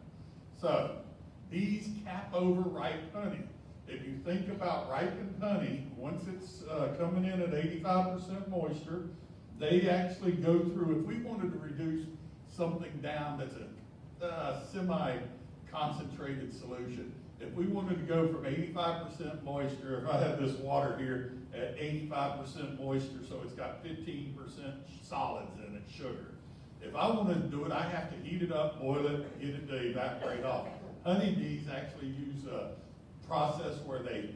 So, bees cap over ripe honey. If you think about ripened honey, once it's coming in at 85% moisture, they actually go through, if we wanted to reduce something down that's a semi-concentrated solution, if we wanted to go from 85% moisture, if I have this water here at 85% moisture, so it's got 15% solids in it, sugar. If I wanted to do it, I have to heat it up, boil it, get it to evaporate off. Honeybees actually use a process where they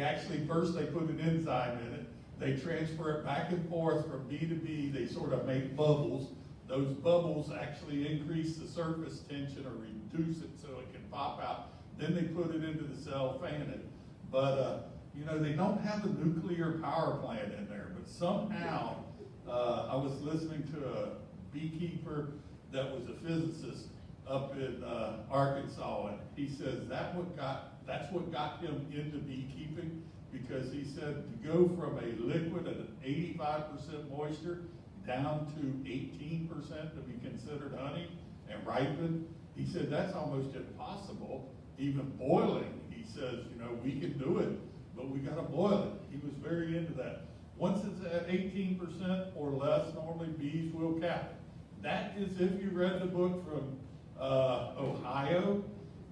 actually, first they put an enzyme in it, they transfer it back and forth from bee to bee, they sort of make bubbles. Those bubbles actually increase the surface tension or reduce it so it can pop out. Then they put it into the cell, fan it. But, they don't have a nuclear power plant in there, but somehow, I was listening to a beekeeper that was a physicist up in Arkansas, and he says that's what got him into beekeeping, because he said to go from a liquid at 85% moisture down to 18% to be considered honey and ripened, he said that's almost impossible. Even boiling, he says, we can do it, but we gotta boil it. He was very into that. Once it's at 18% or less, normally bees will cap it. That is if you read the book from Ohio.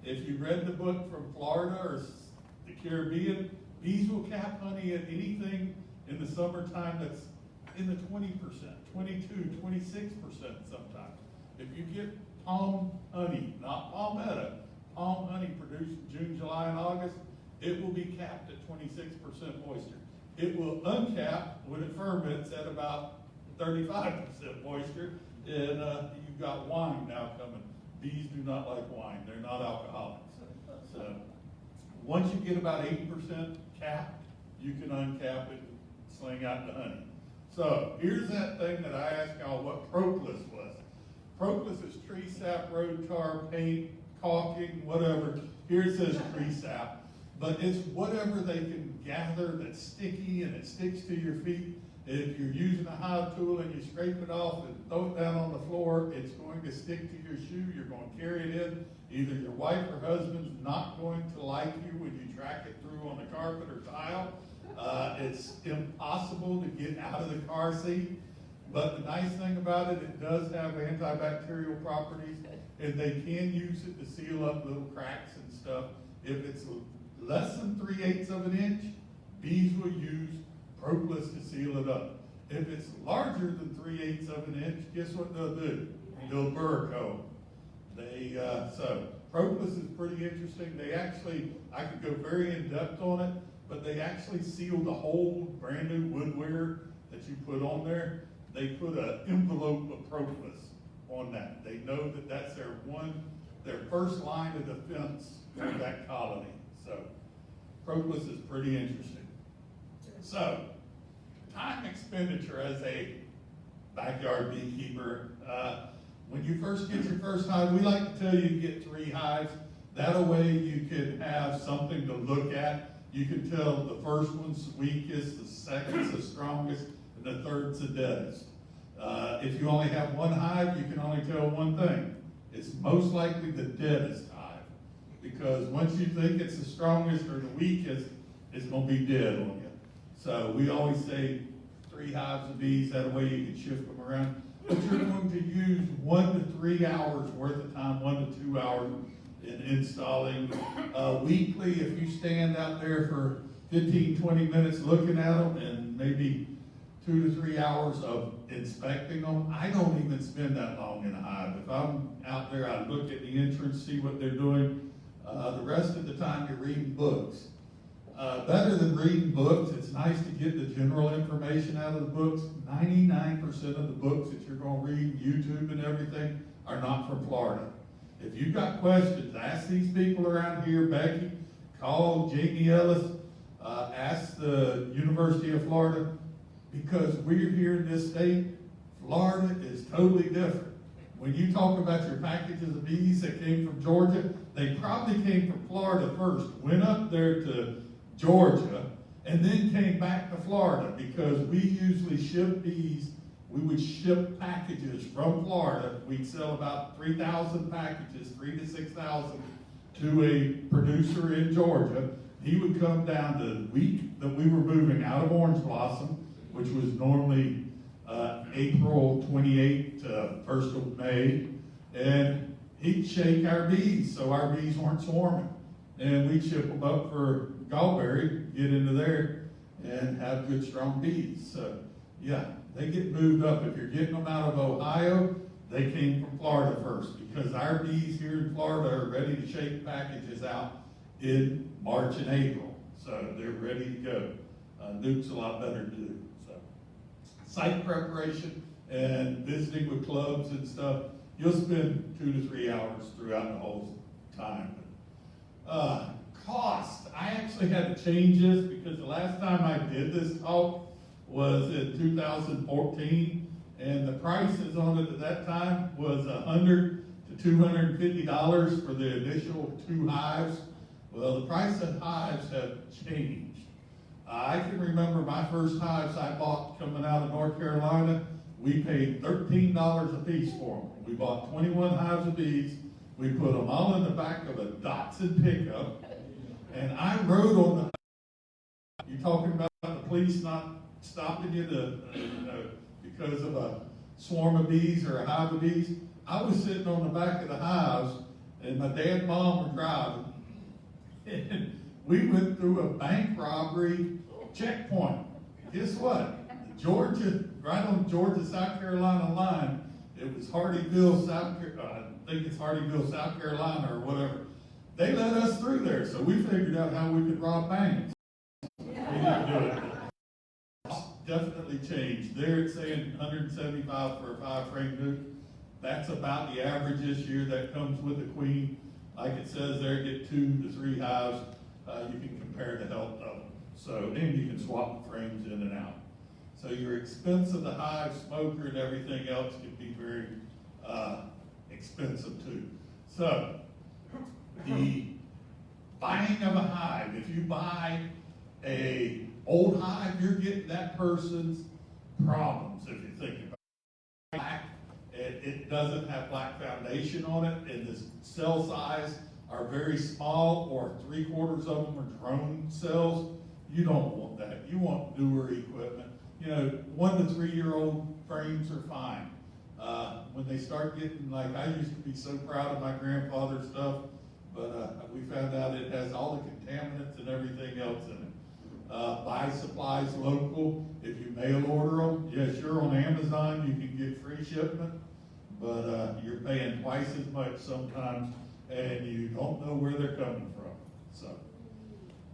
If you read the book from Florida or the Caribbean, bees will cap honey at anything in the summertime that's in the 20%, 22, 26% sometimes. If you get palm honey, not palmetto, palm honey produced in June, July, and August, it will be capped at 26% moisture. It will uncap when it ferments at about 35% moisture, and you've got wine now coming. Bees do not like wine, they're not alcoholics. So, once you get about 80% capped, you can uncap it and sling out the honey. So, here's that thing that I asked y'all what propolis was. Propolis is tree sap, road tar, paint, caulking, whatever. Here it says tree sap, but it's whatever they can gather that's sticky and it sticks to your feet. If you're using a hive tool and you scrape it off and throw it down on the floor, it's going to stick to your shoe. You're going to carry it in. Either your wife or husband's not going to like you when you track it through on the carpet or tile. It's impossible to get out of the car seat. But the nice thing about it, it does have antibacterial properties, and they can use it to seal up little cracks and stuff. If it's less than 3/8 of an inch, bees will use propolis to seal it up. If it's larger than 3/8 of an inch, guess what they'll do? They'll burr comb. So propolis is pretty interesting. They actually, I could go very in depth on it, but they actually seal the whole brand new woodware that you put on there. They put an envelope of propolis on that. They know that that's their first line of defense for that colony. So propolis is pretty interesting. So time expenditure as a backyard beekeeper. When you first get your first hive, we like to tell you to get 3 hives. That way you can have something to look at. You can tell the first one's the weakest, the second's the strongest, and the third's the deadest. If you only have 1 hive, you can only tell one thing. It's most likely the deadest hive. Because once you think it's the strongest or the weakest, it's going to be dead on you. So we always say 3 hives of bees, that way you can shift them around. But you're going to use 1 to 3 hours worth of time, 1 to 2 hours in installing. Weekly, if you stand out there for 15, 20 minutes looking at them and maybe 2 to 3 hours of inspecting them, I don't even spend that long in a hive. If I'm out there, I look at the entrance, see what they're doing. The rest of the time you're reading books. Better than reading books, it's nice to get the general information out of the books. 99% of the books that you're going to read, YouTube and everything, are not from Florida. If you've got questions, ask these people around here. Becky, call Jamie Ellis, ask the University of Florida, because we're here in this state. Florida is totally different. When you talk about your packages of bees that came from Georgia, they probably came from Florida first, went up there to Georgia, and then came back to Florida, because we usually ship bees. We would ship packages from Florida. We'd sell about 3,000 packages, 3,000 to 6,000, to a producer in Georgia. He would come down the week that we were moving out of Orange Blossom, which was normally April 28th to 1st of May, and he'd shake our bees so our bees weren't swarming. And we'd ship them up for Gallberry, get into there, and have good, strong bees. So, yeah, they get moved up. If you're getting them out of Ohio, they came from Florida first, because our bees here in Florida are ready to shake packages out in March and April. So they're ready to go. Nuke's a lot better to do. So, site preparation and visiting with clubs and stuff, you'll spend 2 to 3 hours throughout the whole time. Cost. I actually had to change this, because the last time I did this talk was in 2014, and the prices on it at that time was $100 to $250 for the initial 2 hives. Well, the price of hives have changed. I can remember my first hives I bought coming out of North Carolina. We paid $13 a piece for them. We bought 21 hives of bees. We put them all in the back of a Datsun pickup, and I rode on the You talking about the police not stopping you because of a swarm of bees or a hive of bees? I was sitting on the back of the hives, and my dad and mom were driving, and we went through a bank robbery checkpoint. Guess what? Georgia, right on Georgia-South Carolina line, it was Hardyville, I think it's Hardyville, South Carolina or whatever. They let us through there, so we figured out how we could rob banks. We didn't do it. Definitely changed. There it's saying 175 for a 5-frame nuke. That's about the average this year that comes with the queen. Like it says there, get 2 to 3 hives. You can compare the health of them. So, and you can swap the frames in and out. So your expense of the hive, smoker, and everything else can be very expensive too. So, the buying of a hive, if you buy a old hive, you're getting that person's problems, if you think about it. Black, it doesn't have black foundation on it, and the cell size are very small, or 3/4 of them are drone cells. You don't want that. You want newer equipment. You know, 1 to 3 year old frames are fine. When they start getting, like, I used to be so proud of my grandfather's stuff, but we found out it has all the contaminants and everything else in it. Buy supplies local. If you mail order them, yes, you're on Amazon, you can get free shipment, but you're paying twice as much sometimes, and you don't know where they're coming from. So,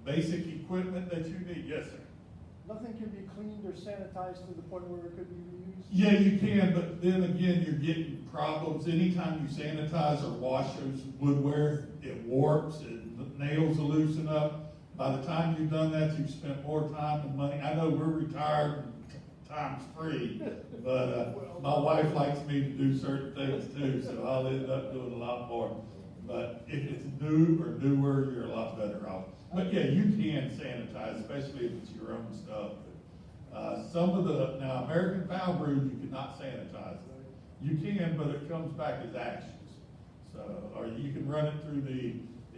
basic equipment that you need, yes, sir. Nothing can be cleaned or sanitized to the point where it could be reused? Yeah, you can, but then again, you're getting problems. Anytime you sanitize or wash those woodware, it warps, the nails will loosen up. By the time you've done that, you've spent more time and money. I know we're retired, time's free, but my wife likes me to do certain things too, so I'll end up doing a lot more. But if it's new or newer, you're a lot better off. But yeah, you can sanitize, especially if it's your own stuff. Now American Foul Brood, you cannot sanitize. You can, but it comes back as ashes. So, or you can run it through the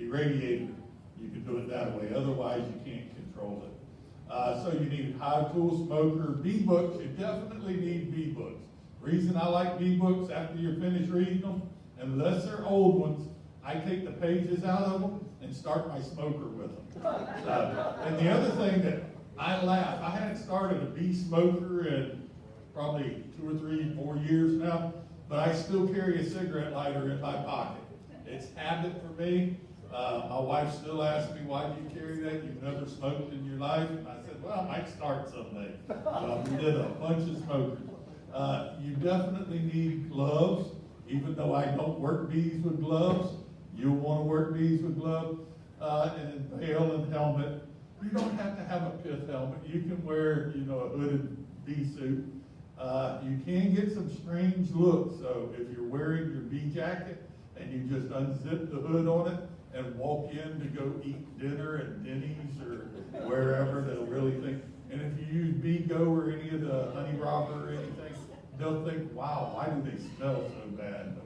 radiator. You can do it that way. Otherwise, you can't control it. So you need hive tool, smoker, bee books. You definitely need bee books. Reason I like bee books after you're finished reading them, unless they're old ones, I take the pages out of them and start my smoker with them. And the other thing that I laugh, I hadn't started a bee smoker in probably 2 or 3, 4 years now, but I still carry a cigarette lighter in my pocket. It's habit for me. My wife still asks me, why do you carry that? You've never smoked in your life? And I said, well, I might start someday. We did a bunch of smokers. You definitely need gloves, even though I don't work bees with gloves. You'll want to work bees with gloves, and veil and helmet. You don't have to have a pith helmet. You can wear, a hooded bee suit. You can get some strange looks. So if you're wearing your bee jacket and you just unzip the hood on it and walk in to go eat dinner at Denny's or wherever, they'll really think. And if you use BeeGo or any of the honey robber or anything, they'll think, wow, why do they smell so bad?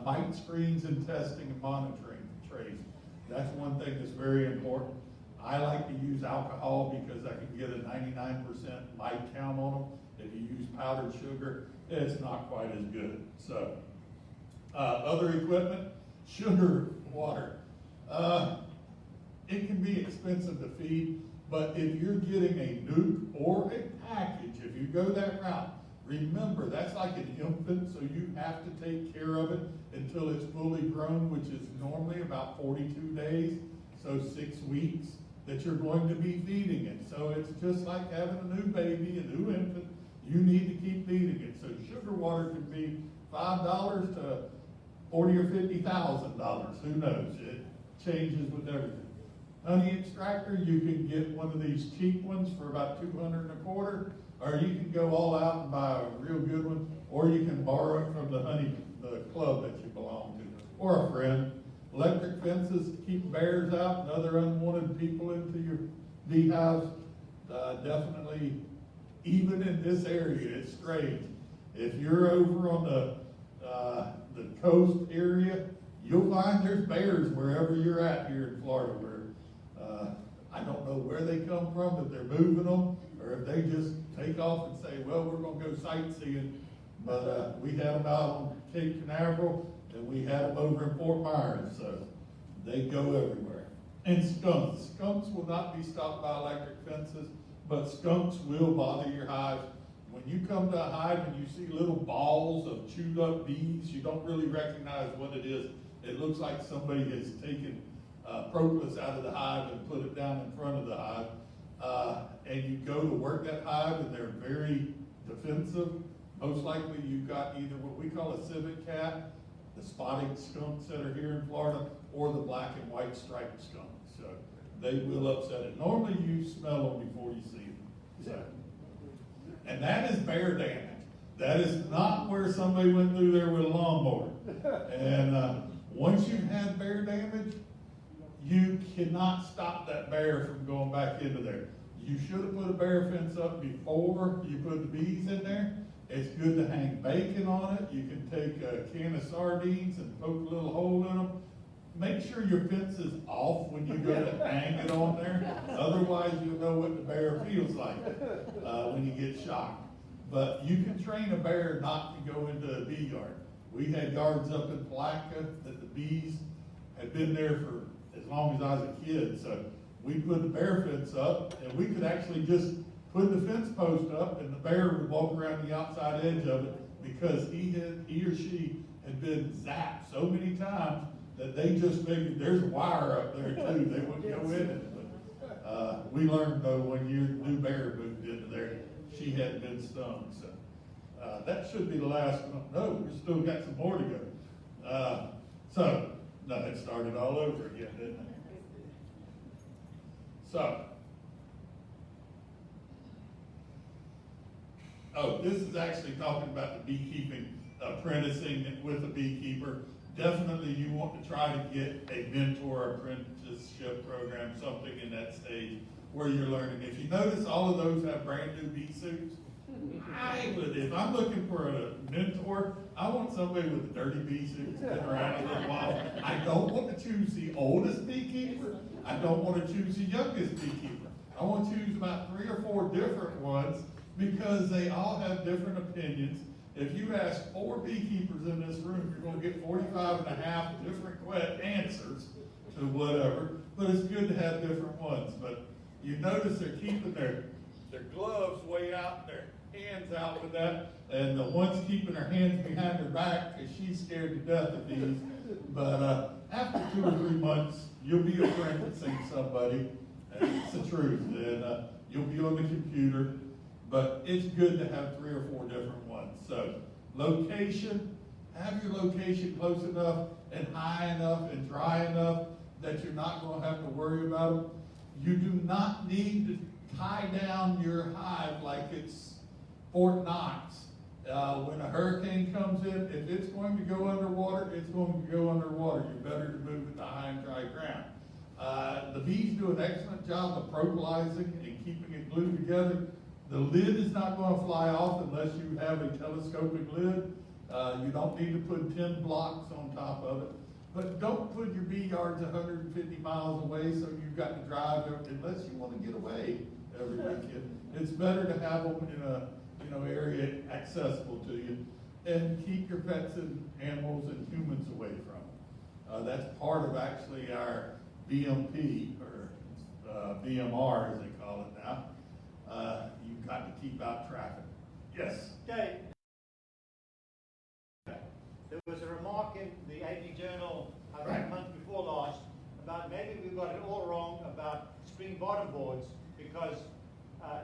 Mite screens and testing and monitoring trays. That's one thing that's very important. I like to use alcohol because I can get a 99% mite count on them. If you use powdered sugar, it's not quite as good. So, other equipment, sugar water. It can be expensive to feed, but if you're getting a nuke or a package, if you go that route, remember that's like an infant, so you have to take care of it until it's fully grown, which is normally about 42 days, so 6 weeks that you're going to be feeding it. So it's just like having a new baby, a new infant. You need to keep feeding it. So sugar water can be $5 to $40,000 or $50,000. Who knows? It changes with everything. Honey extractor, you can get one of these cheap ones for about $200 a quarter, or you can go all out and buy a real good one, or you can borrow it from the club that you belong to, or a friend. Electric fences to keep bears out and other unwanted people into your beehives. Definitely, even in this area, it's strange. If you're over on the coast area, you'll find there's bears wherever you're at here in Florida. Where I don't know where they come from, if they're moving them, or if they just take off and say, well, we're gonna go sightseeing. But, we had them out on Cape Canaveral, and we had them over in Fort Myers, so they go everywhere. And skunks. Skunks will not be stopped by electric fences, but skunks will bother your hives. When you come to a hive and you see little balls of chewed up bees, you don't really recognize what it is. It looks like somebody has taken propolis out of the hive and put it down in front of the hive. And you go to work that hive and they're very defensive. Most likely you've got either what we call a civet cat, the spotted skunks that are here in Florida, or the black and white striped skunk. So they will upset it. Normally you smell them before you see them. So. And that is bear damage. That is not where somebody went through there with a lawnmower. And once you've had bear damage, you cannot stop that bear from going back into there. You should have put a bear fence up before you put the bees in there. It's good to hang bacon on it. You can take a can of sardines and poke a little hole in them. Make sure your fence is off when you go to hang it on there. Otherwise, you'll know what the bear feels like when you get shocked. But you can train a bear not to go into a bee yard. We had yards up in Palatka that the bees had been there for as long as I was a kid. So we put the bear fence up, and we could actually just put the fence post up, and the bear would walk around the outside edge of it because he or she had been zapped so many times that they just figured there's a wire up there too. They wouldn't go in it. But we learned though when your new bear moved into there, she hadn't been stung. So that should be the last one. No, we still got some more to go. No, it started all over again, didn't it? So, this is actually talking about the beekeeping, apprenticing with a beekeeper. Definitely you want to try to get a mentor apprenticeship program, something in that stage where you're learning. If you notice, all of those have brand new bee suits. If I'm looking for a mentor, I want somebody with a dirty bee suit that's been around a little while. I don't want to choose the oldest beekeeper. I don't want to choose the youngest beekeeper. I want to choose about 3 or 4 different ones because they all have different opinions. If you ask 4 beekeepers in this room, you're going to get 45 and a half different answers to whatever, but it's good to have different ones. But you notice they're keeping their gloves way out, their hands out with that, and the one's keeping her hands behind her back because she's scared to death of these. But after 2 or 3 months, you'll be apprenticing somebody, and it's the truth, and you'll be on the computer. But it's good to have 3 or 4 different ones. So location, have your location close enough and high enough and dry enough that you're not going to have to worry about them. You do not need to tie down your hive like it's Fort Knox. When a hurricane comes in, if it's going to go underwater, it's going to go underwater. You're better to move it to high and dry ground. The bees do an excellent job of propolizing and keeping it glued together. The lid is not going to fly off unless you have a telescopic lid. You don't need to put 10 blocks on top of it. But don't put your bee yards 150 miles away so you've got to drive unless you want to get away every weekend. It's better to have them in a area accessible to you, and keep your pets and animals and humans away from them. That's part of actually our BMP, or BMR as they call it now. You've got to keep out traffic. Yes? Okay. There was a remark in the AP Journal, I think a month before last, about maybe we got it all wrong about screen bottom boards because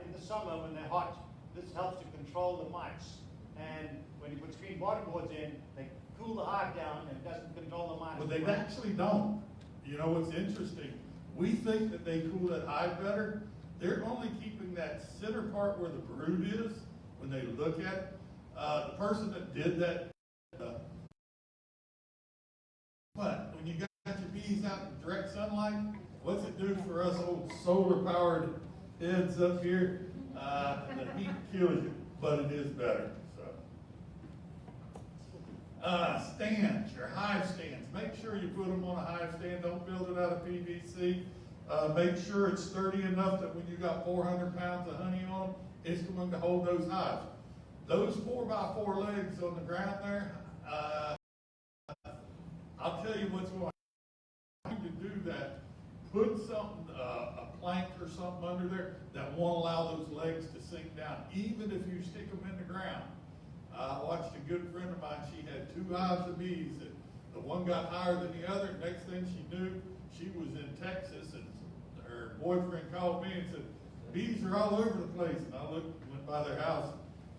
in the summer when they're hot, this helps to control the mites. And when you put screen bottom boards in, they cool the hive down and it doesn't control the mites. Well, they actually don't. You know what's interesting? We think that they cool that hive better. They're only keeping that center part where the brood is when they look at it. The person that did that, but when you got your bees out in direct sunlight, what's it do for us old solar-powered heads up here? The heat kills you, but it is better. So, stands, your hive stands. Make sure you put them on a hive stand. Don't build it out of PVC. Make sure it's sturdy enough that when you got 400 pounds of honey on, it's going to hold those hives. Those 4x4 legs on the ground there, I'll tell you what's going to do that. Put something, a plank or something under there that won't allow those legs to sink down, even if you stick them in the ground. I watched a good friend of mine, she had 2 hives of bees, and the one got higher than the other. Next thing she knew, she was in Texas, and her boyfriend called me and said, bees are all over the place. And I went by their house,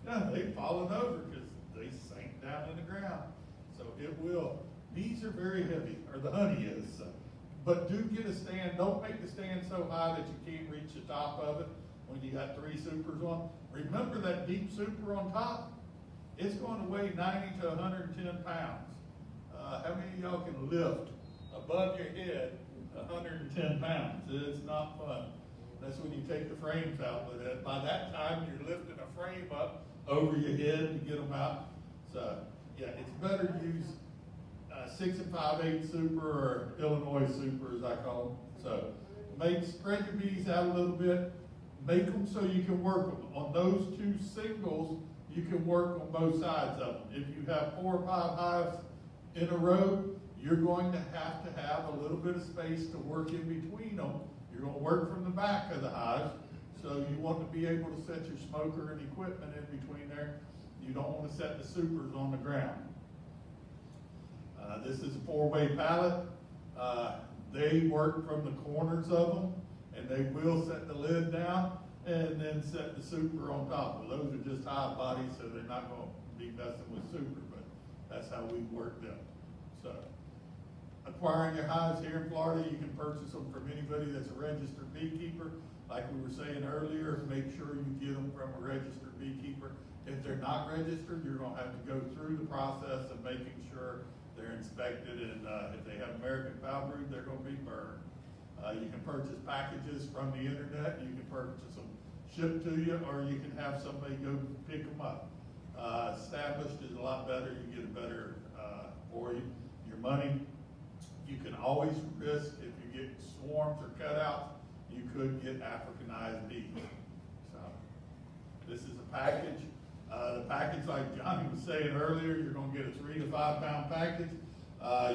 yeah, they'd fallen over because they sank down in the ground. So it will. Bees are very heavy, or the honey is. But do get a stand. Don't make the stand so high that you can't reach the top of it when you got 3 supers on. Remember that deep super on top? It's going to weigh 90 to 110 pounds. How many of y'all can lift above your head 110 pounds? It's not fun. That's when you take the frames out. But by that time, you're lifting a frame up over your head to get them out. So, yeah, it's better to use 6 5/8 super, or Illinois super as I call them. So spread your bees out a little bit, make them so you can work them. On those 2 singles, you can work on both sides of them. If you have 4 or 5 hives in a row, you're going to have a little bit of space to work in between them. You're going to work from the back of the hive, so you want to be able to set your smoker and equipment in between there. You don't want to set the supers on the ground. This is a 4-way pallet. They work from the corners of them, and they will set the lid down and then set the super on top. Well, those are just hive bodies, so they're not going to be messing with super, but that's how we work them. So, acquiring your hives here in Florida, you can purchase them from anybody that's a registered beekeeper. Like we were saying earlier, make sure you get them from a registered beekeeper. If they're not registered, you're going to have to go through the process of making sure they're inspected, and if they have American foul brood, they're going to be burned. You can purchase packages from the internet. You can purchase them shipped to you, or you can have somebody go pick them up. Established is a lot better. You get a better for your money. You can always risk, if you get swarms or cutouts, you could get Africanized bees. So this is a package. The package, like Johnny was saying earlier, you're going to get a 3 to 5 pound package.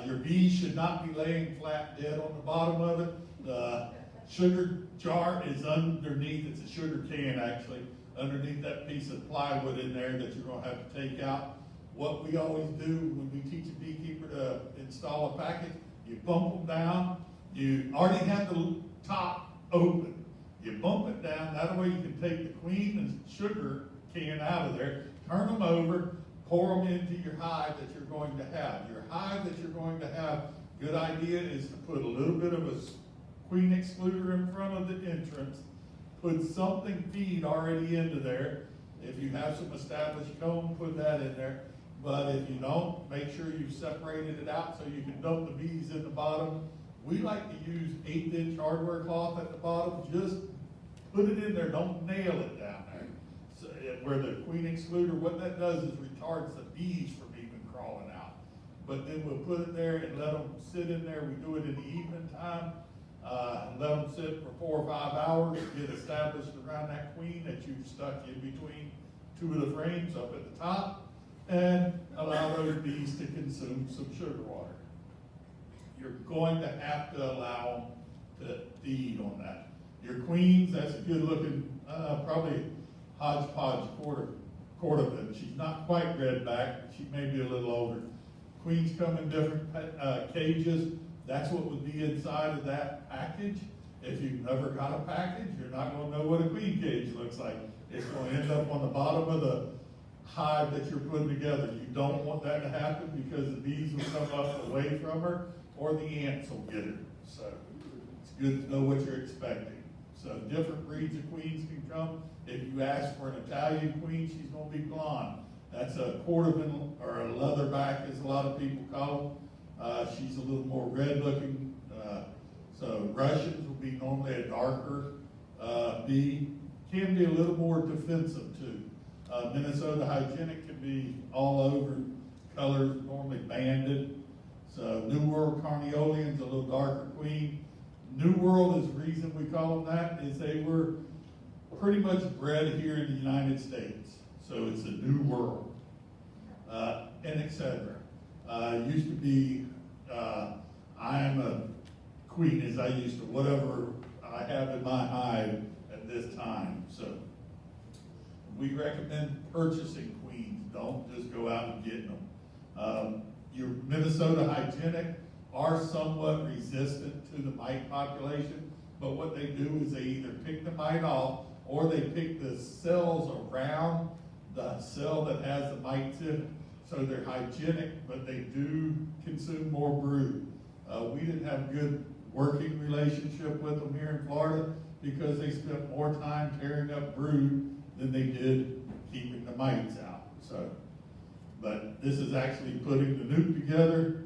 Your bees should not be laying flat dead on the bottom of it. The sugar jar is underneath. It's a sugar can, actually, underneath that piece of plywood in there that you're going to have to take out. What we always do when we teach a beekeeper to install a package, you bump them down. You already have the top open. You bump it down. That way you can take the queen and sugar can out of there, turn them over, pour them into your hive that you're going to have. Your hive that you're going to have, good idea is to put a little bit of a queen excluder in front of the entrance, put something feed already into there. If you have some established comb, put that in there. But if you don't, make sure you've separated it out so you can dump the bees in the bottom. We like to use 1/8" hardware cloth at the bottom. Just put it in there, don't nail it down there. So, where the queen excluder, what that does is retards the bees from even crawling out. But then we'll put it there and let them sit in there. We do it in the evening time. Let them sit for 4 or 5 hours, get established around that queen that you've stuck in between 2 of the frames up at the top, and allow those bees to consume some sugar water. You're going to have to allow them to feed on that. Your queens, that's a good looking, probably hodgepodge cordovan. She's not quite redback, she may be a little older. Queens come in different cages. That's what would be inside of that package. If you've never got a package, you're not going to know what a queen cage looks like. It's going to end up on the bottom of the hive that you're putting together. You don't want that to happen because the bees will come up away from her, or the ants will get her. So it's good to know what you're expecting. So different breeds of queens can come. If you ask for an Italian queen, she's going to be blonde. That's a cordovan or a leatherback, as a lot of people call them. She's a little more red looking. So Russians will be normally a darker bee. Can be a little more defensive too. Minnesota hygienic can be all over colors, normally banded. So New World Carniolean's a little darker queen. New World is the reason we call them that, is they were pretty much bred here in the United States. So it's a new world, and et cetera. Used to be, I am a queen, as I used to, whatever I have in my hive at this time. So we recommend purchasing queens. Don't just go out and get them. Your Minnesota Hygienic are somewhat resistant to the mite population, but what they do is they either pick the mite off or they pick the cells around the cell that has the mites in it. So they're hygienic, but they do consume more brood. We didn't have a good working relationship with them here in Florida because they spent more time tearing up brood than they did keeping the mites out. So, but this is actually putting the nuke together.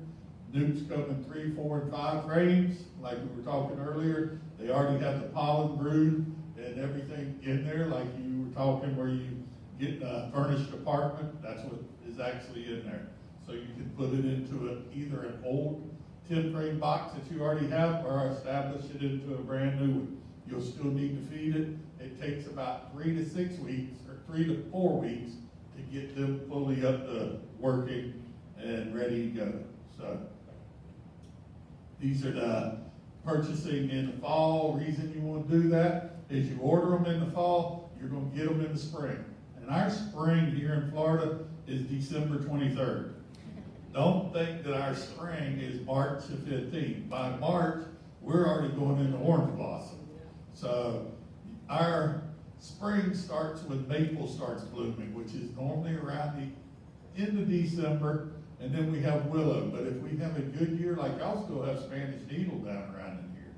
Nukes come in 3, 4, and 5 frames, like we were talking earlier. They already have the pollen brood and everything in there, like you were talking where you get a furnished apartment. That's what is actually in there. So you can put it into either an old 10 frame box that you already have or establish it into a brand new one. You'll still need to feed it. It takes about 3 to 6 weeks or 3 to 4 weeks to get them fully up to working and ready to go. So these are the purchasing in the fall. Reason you want to do that is you order them in the fall, you're going to get them in the spring. And our spring here in Florida is December 23rd. Don't think that our spring is March the 15th. By March, we're already going into orange blossom. So our spring starts when maple starts blooming, which is normally around the end of December, and then we have willow. But if we have a good year, like y'all still have Spanish needle down around in here.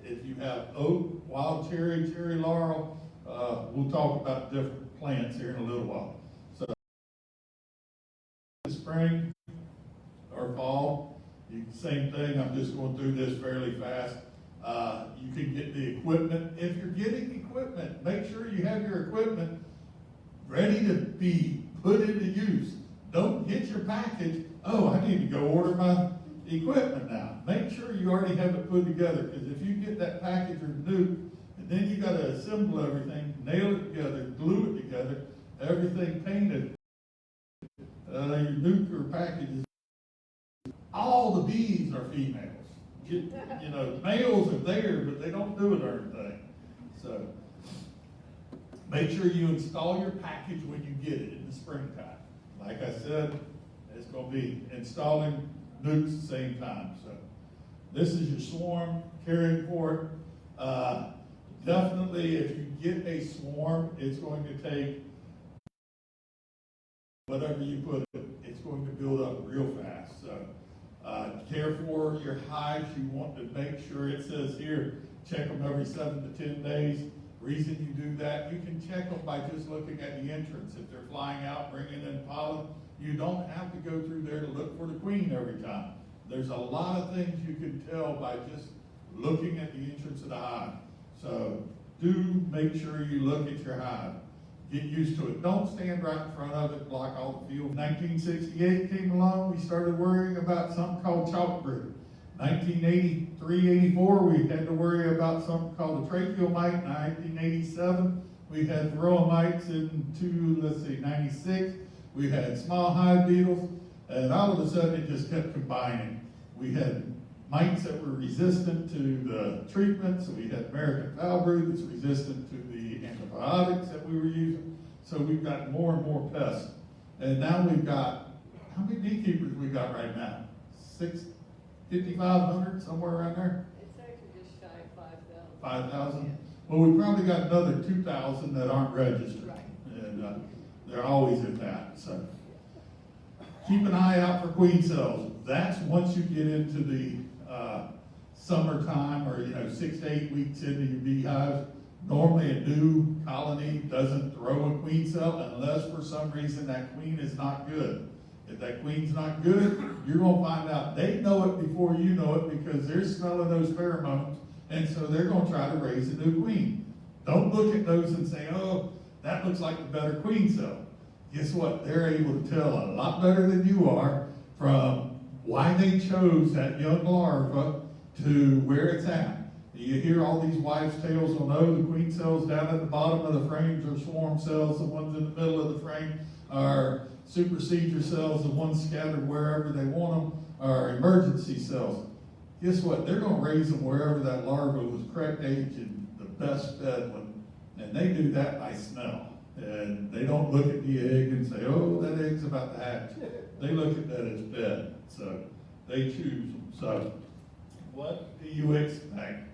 If you have oak, wild cherry, cherry laurel, we'll talk about different plants here in a little while. So spring or fall, same thing. I'm just going through this fairly fast. You can get the equipment. If you're getting equipment, make sure you have your equipment ready to be put into use. Don't get your package, oh, I need to go order my equipment now. Make sure you already have it put together, because if you get that package or nuke, and then you got to assemble everything, nail it together, glue it together, everything painted, your nuke or packages, all the bees are females. You know, males are there, but they don't do a darn thing. So make sure you install your package when you get it in the springtime. Like I said, it's going to be installing nukes at the same time. So this is your swarm, caring port. Definitely, if you get a swarm, it's going to take whatever you put it, it's going to build up real fast. So care for your hives. You want to make sure it says here, check them every 7 to 10 days. Reason you do that, you can check them by just looking at the entrance. If they're flying out, bringing in pollen, you don't have to go through there to look for the queen every time. There's a lot of things you can tell by just looking at the entrance of the hive. So do make sure you look at your hive. Get used to it. Don't stand right in front of it, block all the field. 1968 came along, we started worrying about something called chalk brood. 1983-84, we had to worry about something called the tracheal mite. 1987, we had varroa mites. Into, 96, we had small hive beetles, and all of a sudden it just kept combining. We had mites that were resistant to the treatments. We had American foul brood that's resistant to the antibiotics that we were using. So we've got more and more pests. And now we've got, how many beekeepers we got right now? 5,500, somewhere around there? It's actually just shy of 5,000. 5,000? Well, we probably got another 2,000 that aren't registered. Right. And they're always at that. So keep an eye out for queen cells. That's once you get into the summertime, or 6 to 8 weeks into your beehives. Normally a new colony doesn't throw a queen cell unless for some reason that queen is not good. If that queen's not good, you're going to find out they know it before you know it, because they're smelling those pheromones, and so they're going to try to raise a new queen. Don't look at those and say, oh, that looks like the better queen cell. Guess what? They're able to tell a lot better than you are from why they chose that young larva to where it's at. You hear all these wives' tales on, oh, the queen cells down at the bottom of the frames are swarm cells, the ones in the middle of the frame are supersedure cells, the ones scattered wherever they want them are emergency cells. Guess what? They're going to raise them wherever that larva was correct age and the best fed one. And they do that by smell. And they don't look at the egg and say, oh, that egg's about to hatch. They look at that as fed. So they choose them. So what do you expect?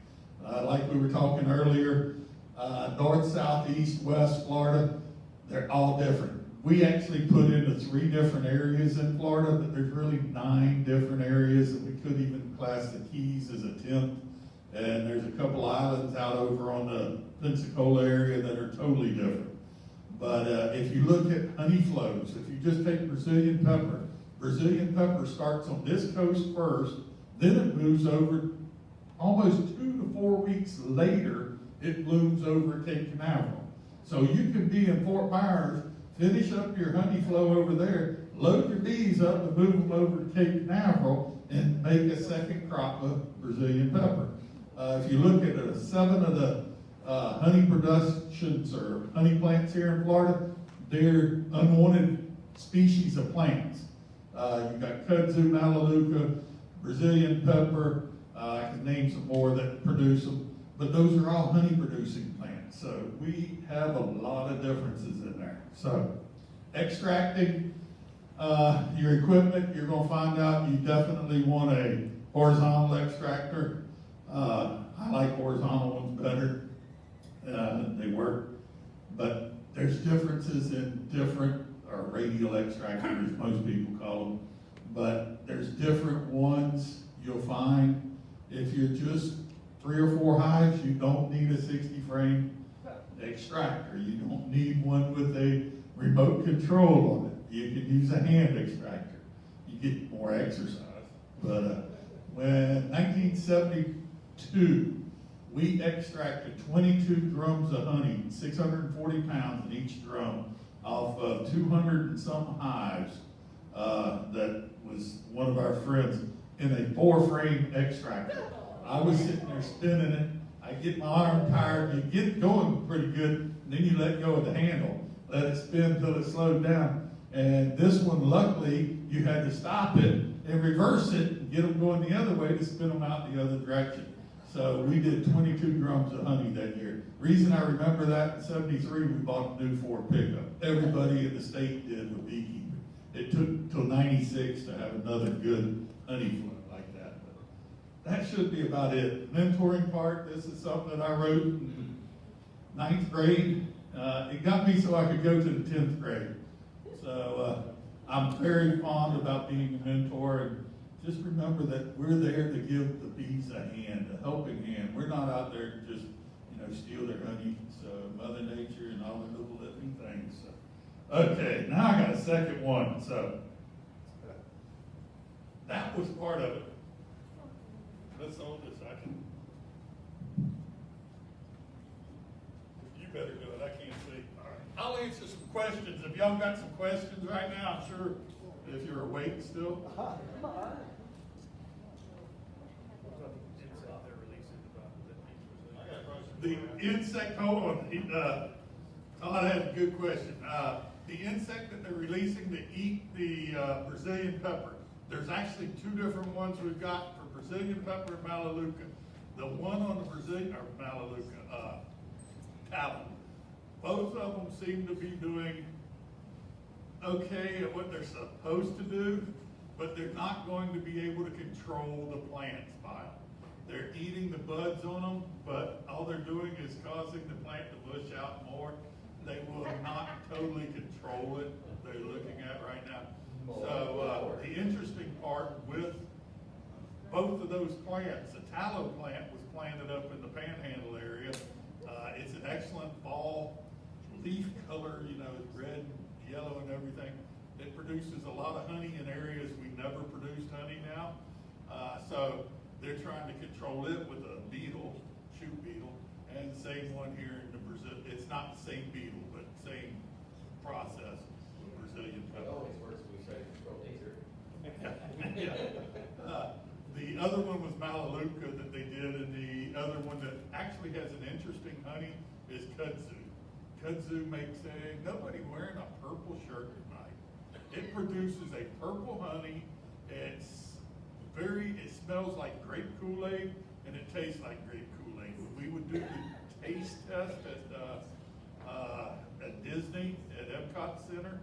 Like we were talking earlier, north, south, east, west Florida, they're all different. We actually put into 3 different areas in Florida, but there's really 9 different areas, and we could even class the Keys as a 10th. And there's a couple islands out over on the Pensacola area that are totally different. But if you look at honey flows, if you just take Brazilian pepper starts on this coast first, then it moves over almost 2 to 4 weeks later, it blooms over Cape Canaveral. So you can be in Fort Myers, finish up your honey flow over there, load your bees up and move them over to Cape Canaveral and make a second crop of Brazilian pepper. If you look at 7 of the honey productions or honey plants here in Florida, they're unwanted species of plants. You've got kudzu, melaleuca, Brazilian pepper, I can name some more that produce them, but those are all honey producing plants. So we have a lot of differences in there. So extracting your equipment, you're going to find out you definitely want a horizontal extractor. I like horizontal ones better. They work, but there's differences in different, or radial extractors, most people call them, but there's different ones you'll find. If you're just 3 or 4 hives, you don't need a 60 frame extractor. You don't need one with a remote control on it. You can use a hand extractor. You get more exercise. But when 1972, we extracted 22 drums of honey, 640 pounds in each drum, off of 200 and some hives. That was one of our friends in a 4-frame extractor. I was sitting there spinning it. I get my arm tired. You get it going pretty good, and then you let go of the handle. Let it spin until it slowed down. And this one, luckily, you had to stop it and reverse it and get them going the other way to spin them out the other direction. So we did 22 drums of honey that year. Reason I remember that, in 73, we bought a new Ford pickup. Everybody in the state did with beekeeping. It took till 96 to have another good honey flow like that. But that should be about it. Mentoring part, this is something that I wrote in 9th grade. It got me so I could go to the 10th grade. So I'm very fond about being a mentor, and just remember that we're there to give the bees a hand, a helping hand. We're not out there to just, steal their honey. So Mother Nature and all the little living things. So, okay, now I got a second one. So that was part of it. Let's hold this. I can. You better do it. I can't see. All right. I'll answer some questions. If y'all got some questions right now, I'm sure if you're awake still. The insect, hold on. Todd had a good question. The insect that they're releasing to eat the Brazilian pepper, there's actually 2 different ones we've got for Brazilian pepper and Melaleuca. The one on the Brazilian, or Melaleuca, talon, both of them seem to be doing okay at what they're supposed to do, but they're not going to be able to control the plant's bile. They're eating the buds on them, but all they're doing is causing the plant to bush out more. They will not totally control it. They're looking at right now. So the interesting part with both of those plants, the tallow plant was planted up in the Panhandle area. It's an excellent fall leaf color, red, yellow, and everything. It produces a lot of honey in areas we never produced honey now. So they're trying to control it with a beetle, shoot beetle, and the same one here in the Brazil. It's not the same beetle, but same process with Brazilian pepper. It always works when we try to control nature. The other one was Melaleuca. actually has an interesting honey is kudzu. Kudzu makes nobody wearing a purple shirt tonight. It produces a purple honey. It smells like grape Kool-Aid, and it tastes like grape Kool-Aid. When we would do the taste test at Disney, at Epcot Center,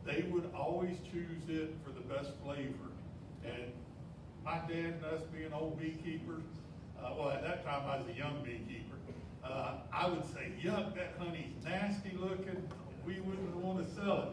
they would always choose it for the best flavor. And my dad and us being old beekeepers, well, at that time I was a young beekeeper, I would say, yuck, that honey's nasty looking, we wouldn't want to sell it.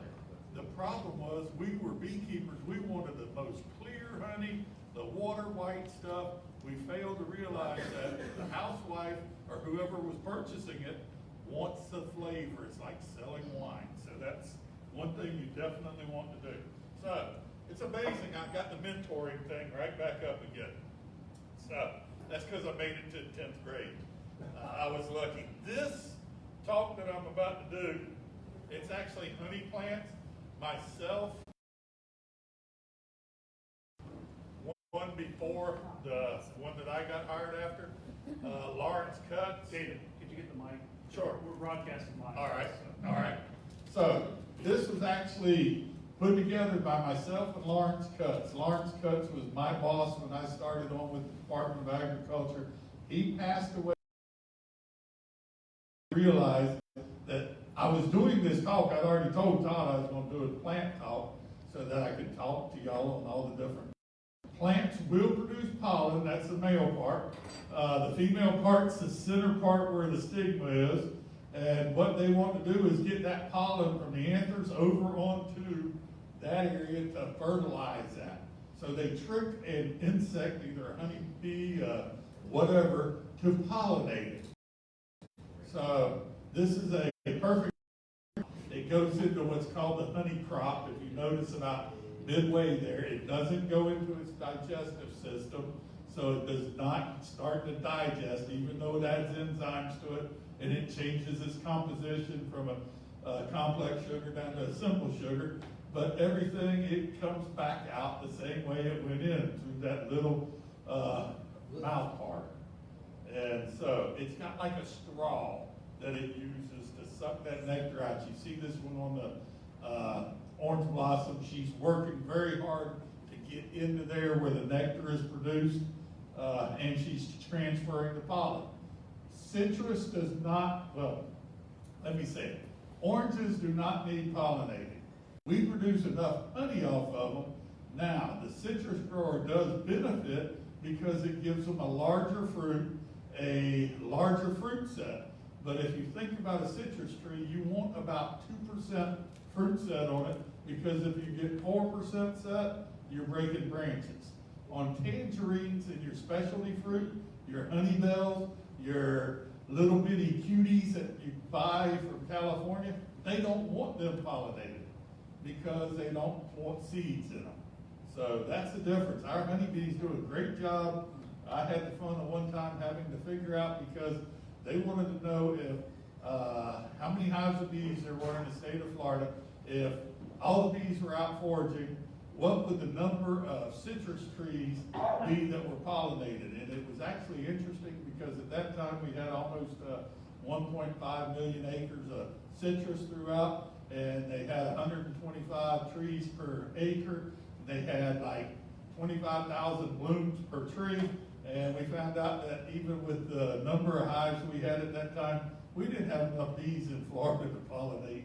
The problem was, we were beekeepers, we wanted the most clear honey, the water white stuff. We failed to realize that the housewife or whoever was purchasing it wants the flavor. It's like selling wine. So that's one thing you definitely want to do. So it's amazing, I got the mentoring thing right back up again. So that's because I made it to 10th grade. I was lucky. This talk that I'm about to do, it's actually honey plants. Myself, one before the one that I got hired after, Lawrence Cutts. David, could you get the mic? Sure. We're broadcasting live. All right. So this was actually put together by myself and Lawrence Cutts. Lawrence Cutts was my boss when I started on with the Department of Agriculture. He passed away. Realized that I was doing this talk. I'd already told Todd I was going to do a plant talk so that I could talk to y'all on all the different plants will produce pollen. That's the male part. The female part's the center part where the stigma is. And what they want to do is get that pollen from the anthers over onto that area to fertilize that. So they trick an insect, either a honeybee, whatever, to pollinate it. So this is a perfect, it goes into what's called the honey crop. If you notice about midway there, it doesn't go into its digestive system, so it does not start to digest, even though it adds enzymes to it, and it changes its composition from a complex sugar down to a simple sugar. But everything, it comes back out the same way it went in, through that little mouth part. And so it's got like a straw that it uses to suck that nectar out. You see this one on the orange blossom. She's working very hard to get into there where the nectar is produced, and she's transferring the pollen. Citrus does not, well, let me say it. Oranges do not need pollinating. We produce enough honey off of them. Now, the citrus grower does benefit because it gives them a larger fruit, a larger fruit set. But if you think about a citrus tree, you want about 2% fruit set on it, because if you get 4% set, you're breaking branches. On tangerines and your specialty fruit, your honey bells, your little bitty cuties that you buy from California, they don't want them pollinated because they don't want seeds in them. So that's the difference. Our honeybees do a great job. I had the fun of one time having to figure out, because they wanted to know if how many hives of bees there were in the state of Florida. If all the bees were out foraging, what would the number of citrus trees be that were pollinated? And it was actually interesting, because at that time we had almost 1.5 million acres of citrus throughout, and they had 125 trees per acre. They had like 25,000 blooms per tree. And we found out that even with the number of hives we had at that time, we didn't have enough bees in Florida to pollinate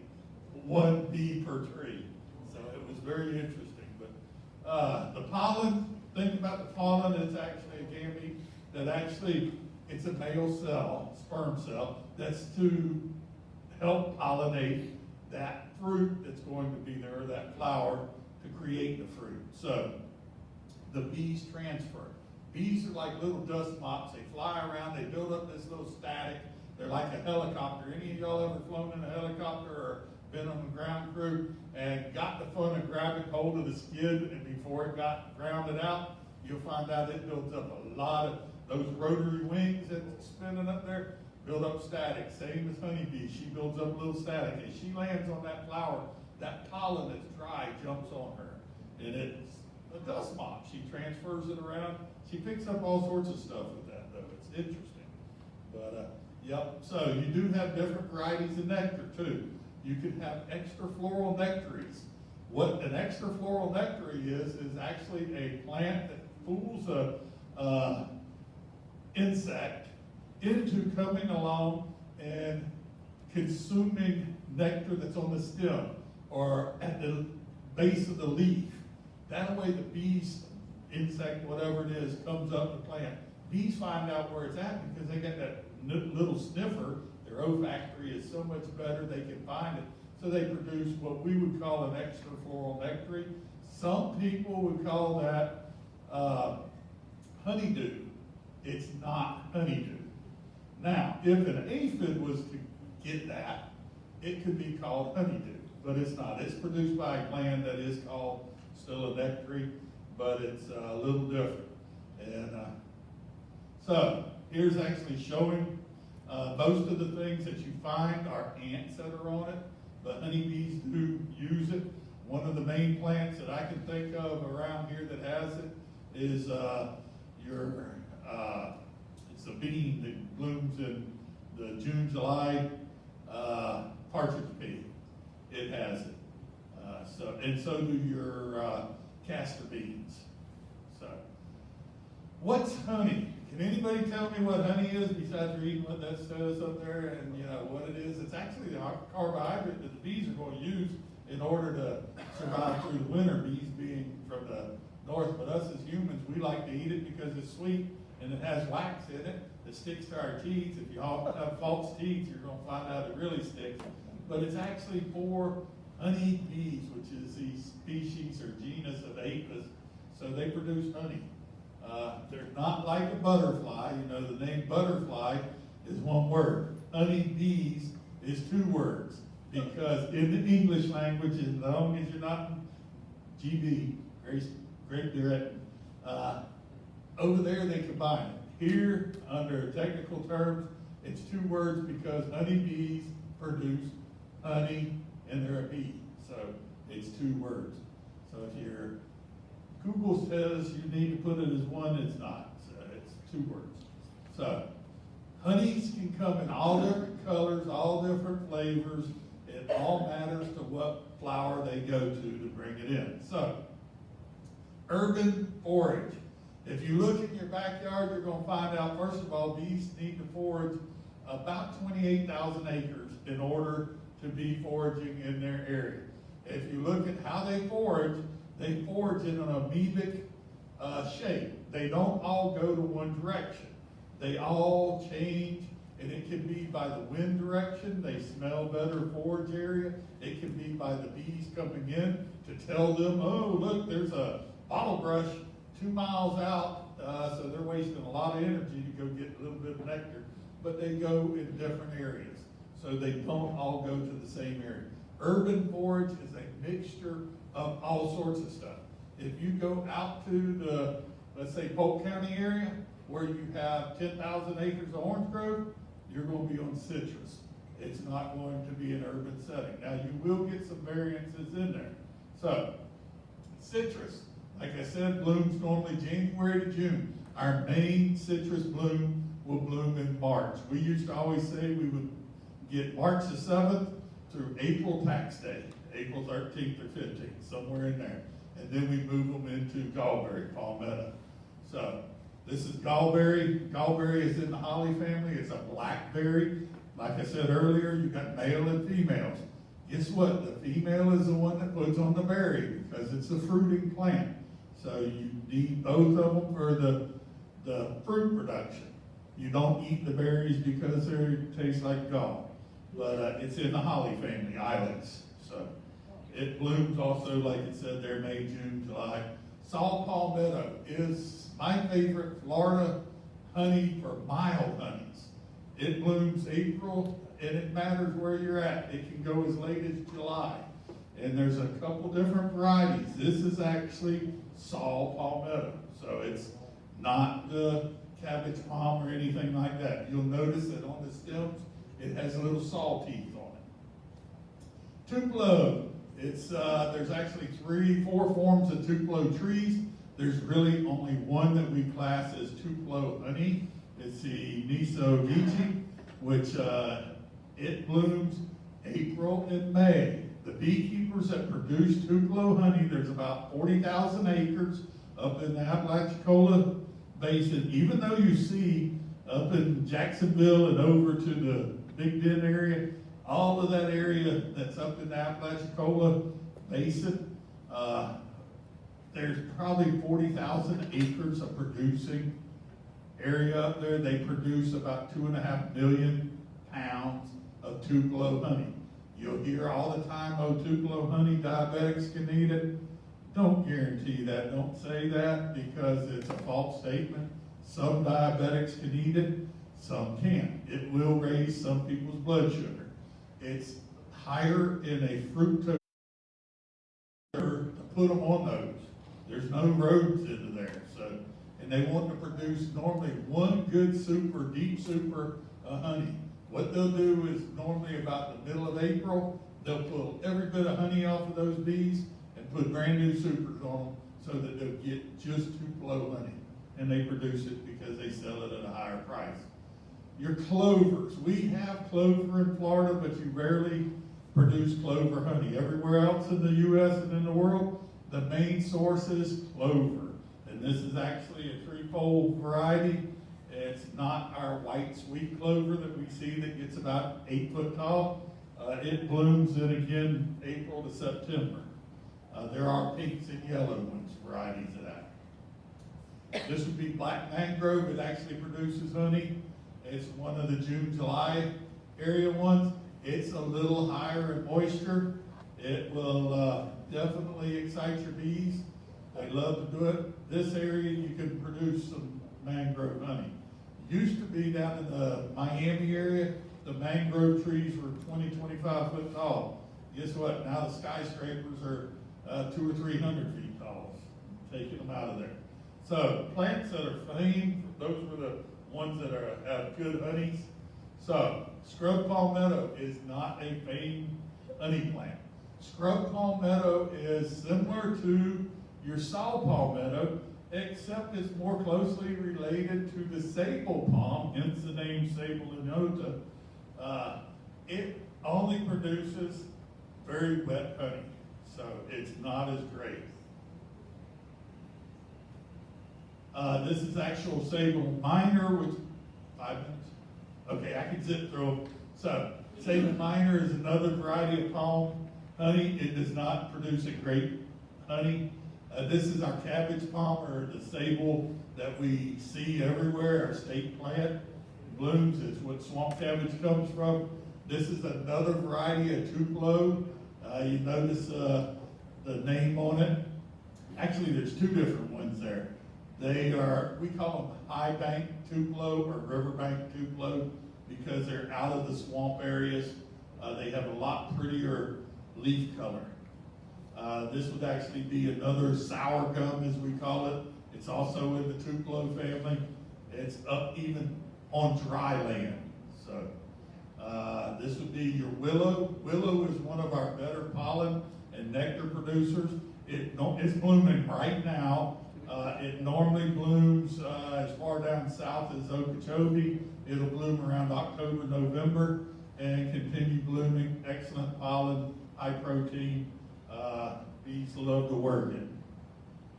one bee per tree. So it was very interesting. But the pollen, think about the pollen, it's actually a gamete that actually, it's a male cell, sperm cell, that's to help pollinate that fruit that's going to be there, that flower, to create the fruit. So the bees transfer. Bees are like little dust mops. They fly around, they build up this little static. They're like a helicopter. Any of y'all ever flown in a helicopter or been on the ground crew and got the fun of grabbing hold of the skid, and before it got grounded out, you'll find out it builds up a lot of those rotary wings that's spinning up there, build up static. Same as honeybees. She builds up a little static. As she lands on that flower, that pollen that's dry jumps on her. And it's a dust mop. She transfers it around. She picks up all sorts of stuff with that, though. It's interesting. But Yep, so you do have different varieties of nectar too. You can have extra floral nectaries. What an extra floral nectary is actually a plant that fools a insect into coming along and consuming nectar that's on the stem or at the base of the leaf. That way the bees, insect, whatever it is, comes up the plant. Bees find out where it's at because they got that little sniffer. Their olfactory is so much better, they can find it. So they produce what we would call an extra floral nectary. Some people would call that honeydew. It's not honeydew. Now, if an aphid was to get that, it could be called honeydew, but it's not. It's produced by a gland that is called still a nectary, but it's a little different. And so here's actually showing most of the things that you find are ants that are on it, but honeybees do use it. One of the main plants that I can think of around here that has it is it's a bean that blooms in the June, July partridge pea. It has it. So do your castor beans. So, what's honey? Can anybody tell me what honey is besides reading what that says up there and what it is? It's actually the carbohydrate that the bees are going to use in order to survive through the winter. Bees being from the north, but us as humans, we like to eat it because it's sweet and it has wax in it that sticks to our teeth. If you all have false teeth, you're going to find out it really sticks. But it's actually for honey bees, which is the species or genus of apis. So they produce honey. They're not like a butterfly. The name butterfly is one word. Honey bees is 2 words. Because in the English language, as long as you're not in GB, Great Britain, over there they combine it. Here, under technical terms, it's 2 words because honeybees produce honey and they're a bee. So it's 2 words. So if your Google says you need to put it as 1, it's not. So it's 2 words. So honeys can come in all different colors, all different flavors. It all matters to what flower they go to bring it in. So, urban forage. If you look in your backyard, you're going to find out, first of all, bees need to forage about 28,000 acres in order to be foraging in their area. If you look at how they forage in an amoebic shape. They don't all go to one direction. They all change, and it can be by the wind direction. They smell better forage area. It can be by the bees coming in to tell them, oh, look, there's a bottle brush 2 miles out, so they're wasting a lot of energy to go get a little bit of nectar. But they go in different areas, so they don't all go to the same area. Urban forage is a mixture of all sorts of stuff. If you go out to the, let's say, Polk County area, where you have 10,000 acres of orange grove, you're going to be on citrus. It's not going to be an urban setting. Now, you will get some variances in there. So, citrus, like I said, blooms normally January to June. Our main citrus bloom will bloom in March. We used to always say we would get March the 7th through April tax day, April 13th or 15th, somewhere in there. And then we move them into gallberry, palmetto. So, this is gallberry. Gallberry is in the holly family. It's a blackberry. Like I said earlier, you've got male and females. Guess what? The female is the one that puts on the berry because it's a fruiting plant. So you need both of them for the fruit production. You don't eat the berries because they taste like gall. But it's in the holly family, ilex. So it blooms also, like it said there, May, June, July. Saw palmetto is my favorite Florida honey for mild honeys. It blooms April, and it matters where you're at. It can go as late as July. And there's a couple different varieties. This is actually saw palmetto. So it's not the cabbage palm or anything like that. You'll notice that on the stems, it has little saw teeth on it. Tupelo. There's actually 4 forms of Tupelo trees. There's really only one that we class as Tupelo honey. It's the Niso Nichi. which, it blooms April and May. The beekeepers that produce Tupelo honey, there's about 40,000 acres up in the Apalachicola Basin. Even though you see up in Jacksonville and over to the Big Bend area, all of that area that's up in the Apalachicola Basin, there's probably 40,000 acres of producing area up there. They produce about 2.5 million pounds of Tupelo honey. You'll hear all the time, oh, Tupelo honey, diabetics can eat it. Don't guarantee that, don't say that, because it's a false statement. Some diabetics can eat it, some can't. It will raise some people's blood sugar. It's higher in a fructose to put them on those. There's no roads into there, so, and they want to produce normally one good super, deep super honey. What they'll do is normally about the middle of April, they'll pull every bit of honey off of those bees and put brand new supers on them so that they'll get just Tupelo honey. And they produce it because they sell it at a higher price. Your clovers, we have clover in Florida, but you rarely produce clover honey. Everywhere else in the U.S. and in the world, the main source is clover. And this is actually a threefold variety. It's not our white sweet clover that we see that gets about 8 foot tall. It blooms in again April to September. There are pinks and yellow ones, varieties of that. This would be black mangrove. It actually produces honey. It's one of the June, July area ones. It's a little higher in moisture. It will definitely excite your bees. They love to do it. This area you can produce some mangrove honey. Used to be down in the Miami area, the mangrove trees were 20, 25 foot tall. Guess what? Now the skyscrapers are 200 or 300 feet tall, taking them out of there. So plants that are famed, those were the ones that have good honeys. So scrub palmetto is not a famed honey plant. Scrub palmetto is similar to your saw palmetto, except it's more closely related to the sable palm, hence the name sablelinota. It only produces very wet honey, so it's not as great. This is actual sable minor, which, 5 minutes? Okay, I can zip through them. So, sable minor is another variety of palm honey. It does not produce a great honey. This is our cabbage palm, or the sable that we see everywhere, our state plant. Blooms, it's what swamp cabbage comes from. This is another variety of Tupelo. You notice the name on it. Actually, there's 2 different ones there. They are, we call them high bank Tupelo or riverbank Tupelo because they're out of the swamp areas. They have a lot prettier leaf color. This would actually be another sour gum, as we call it. It's also in the Tupelo family. It's up even on dry land. So this would be your willow. Willow is one of our better pollen and nectar producers. It's blooming right now. It normally blooms as far down south as Okeechobee. It'll bloom around October, November, and continue blooming. Excellent pollen, high protein. Bees love to work it.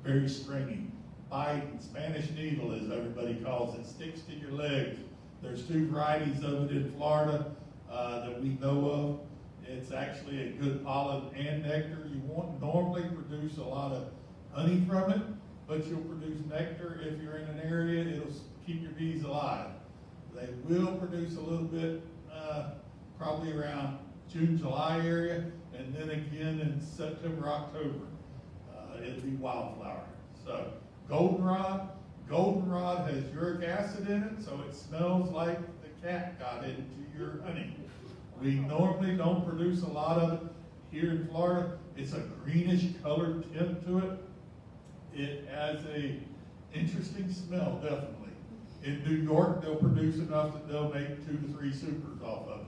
Very stringy. Biting, Spanish needle, as everybody calls it, sticks to your legs. There's 2 varieties of it in Florida that we know of. It's actually a good pollen and nectar. You won't normally produce a lot of honey from it, but you'll produce nectar. If you're in an area, it'll keep your bees alive. They will produce a little bit, probably around June, July area, and then again in September, October. It'll be wildflower. So goldenrod has uric acid in it, so it smells like the cat got into your honey. We normally don't produce a lot of it here in Florida. It's a greenish colored tint to it. It has a interesting smell, definitely. In New York, they'll produce enough that they'll make 2 to 3 supers off of it.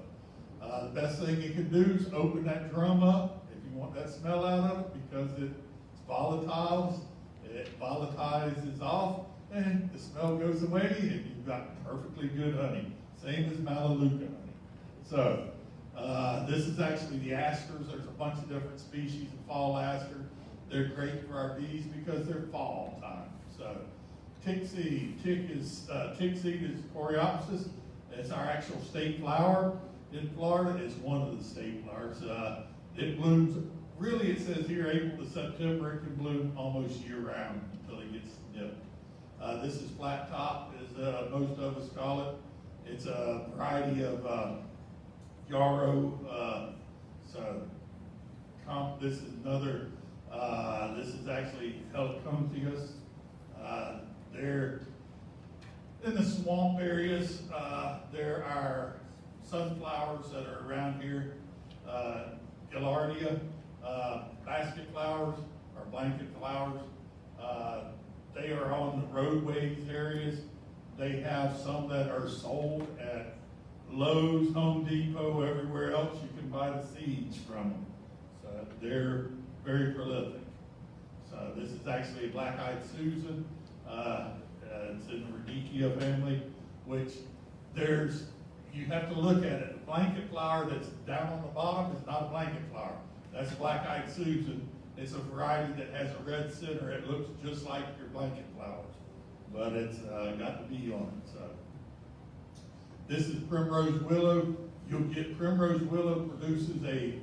The best thing you can do is open that drum up if you want that smell out of it, because it's volatile. It volatilizes off, and the smell goes away, and you've got perfectly good honey. same as Melaleuca honey. So, this is actually the asters. There's a bunch of different species of fall aster. They're great for our bees because they're fall time. So, tick seed. Tick seed is Coreopsis. It's our actual state flower in Florida. It's one of the state flowers. It blooms, really it says here April to September. It can bloom almost year round until it gets nipped. This is flat top, as most of us call it. It's a variety of yarrow. This is another. This is actually Heliconthius. They're in the swamp areas. There are sunflowers that are around here. Gaillardia, basket flowers or blanket flowers. They are on the roadways areas. They have some that are sold at Lowe's, Home Depot, everywhere else. You can buy the seeds from them. So they're very prolific. So this is actually a black-eyed Susan. It's in the Radicia family, which you have to look at it. The blanket flower that's down on the bottom is not a blanket flower. That's black-eyed Susan. It's a variety that has a red center. It looks just like your blanket flowers, but it's got the bee on it. So this is primrose willow. You'll get primrose willow produces a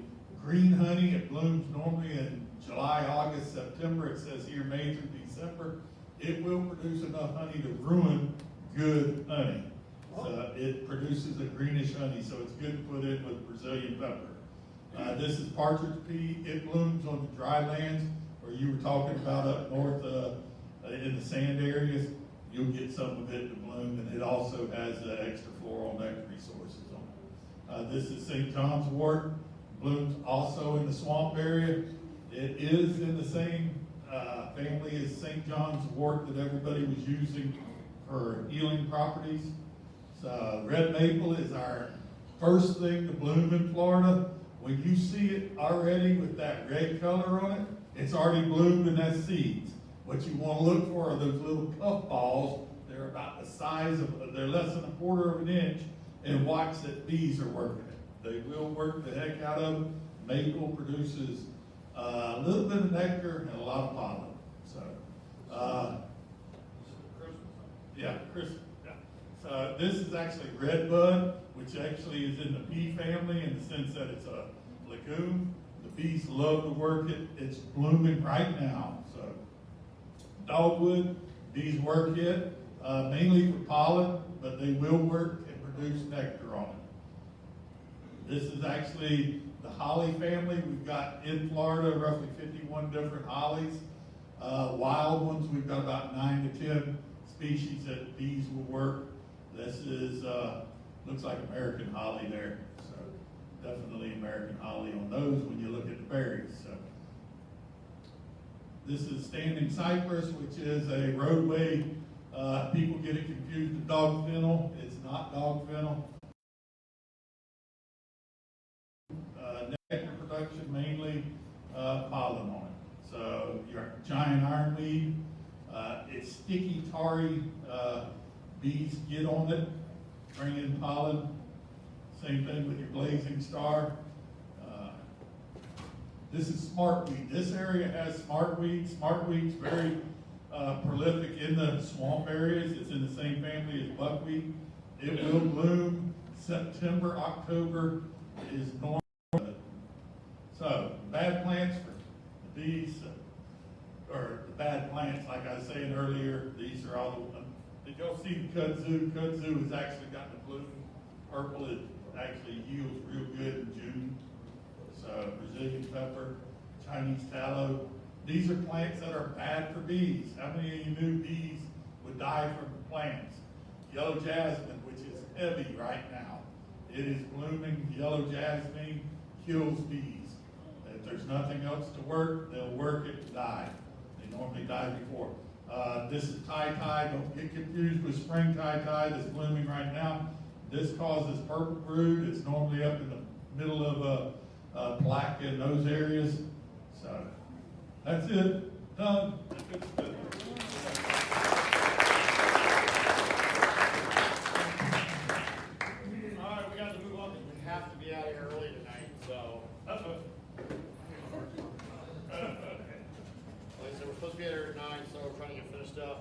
green honey. It blooms normally in July, August, September. It says here May through December. It will produce enough honey to ruin good honey. So it produces a greenish honey, so it's good to put in with Brazilian pepper. This is partridge pea. It blooms on the dry lands where you were talking about up north in the sand areas. You'll get some of it to bloom, and it also has extra floral nectar resources on it. This is St. John's wort. Blooms also in the swamp area. It is in the same family as St. John's wort that everybody was using for healing properties. So red maple is our first thing to bloom in Florida. When you see it already with that red color on it, it's already bloomed and that's seeds. What you want to look for are those little puff balls. They're about the size of, they're less than 1/4 of an inch, and watch that bees are working it. They will work the heck out of them. Maple produces a little bit of nectar and a lot of pollen. So, yeah, Christmas. Yeah. So this is actually redbud, which actually is in the pea family in the sense that it's a legume. The bees love to work it. It's blooming right now. So dogwood, bees work it mainly for pollen, but they will work and produce nectar on it. This is actually the holly family. We've got in Florida roughly 51 different hollies. Wild ones, we've got about 9 to 10 species that bees will work. This is, looks like American holly there. So definitely American holly on those when you look at the berries. So this is standing cypress, which is a roadway. People get it confused with dog fennel. It's not dog fennel. Nectar production, mainly pollen on it. So your giant ironweed, it's sticky, tarry. Bees get on it, bring in pollen. Same thing with your blazing star. This is smartweed. This area has smartweed. Smartweed's very prolific in the swamp areas. It's in the same family as buckwheat. It will bloom September, October is normal. So bad plants for the bees, or the bad plants, like I was saying earlier, these are all the, did y'all see the kudzu? Kudzu has actually gotten to bloom purple. It actually yields real good in June. So Brazilian pepper, Chinese tallow. These are plants that are bad for bees. How many of you knew bees would die from the plants? Yellow jasmine, which is heavy right now. It is blooming. Yellow jasmine kills bees. If there's nothing else to work, they'll work it and die. They normally die before. This is tie-tie. Don't get confused with spring tie-tie that's blooming right now. This causes purple brood. It's normally up in the middle of a plaque in those areas. So that's it. Done. stuff.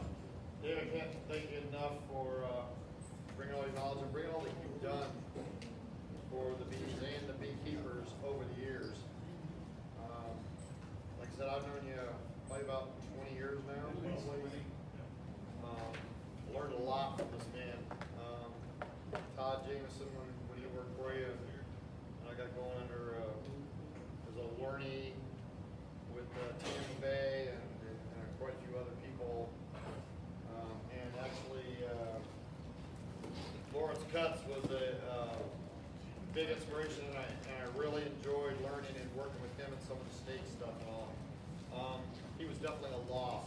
Dave, I can't thank you enough for, bringing all your knowledge and bringing all that you've done for the bees and the beekeepers over the years. Like I said, I've known you probably about 20 years now. Probably. Learned a lot from this man. Todd Jameson, when he worked for you, and I got going under, there's a Warney with Tampa Bay and quite a few other people. And actually, Lawrence Cutts was a big inspiration, and I really enjoyed learning and working with him and some of the state stuff and all. He was definitely a loss.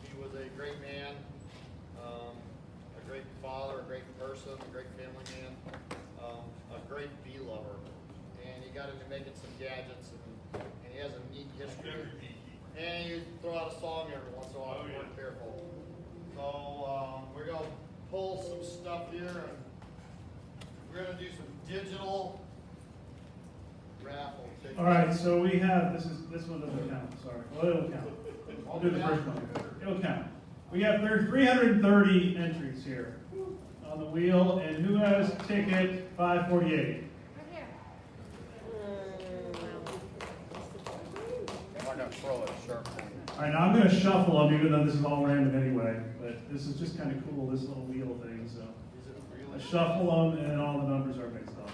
He was a great man, a great father, a great person, a great family man, a great bee lover. And he got into making some gadgets, and he has a neat history. And you throw out a song every once in a while, we're careful. So we're going to pull some stuff here, and we're going to do some digital raffle. All right, so we have, this one doesn't count, sorry. Well, it'll count. I'll do the first one. It'll count. We have 330 entries here on the wheel, and who has ticket 548? All right, now I'm going to shuffle them, even though this is all random anyway, but this is just kind of cool, this little wheel thing, so. I shuffle them, and all the numbers are mixed up.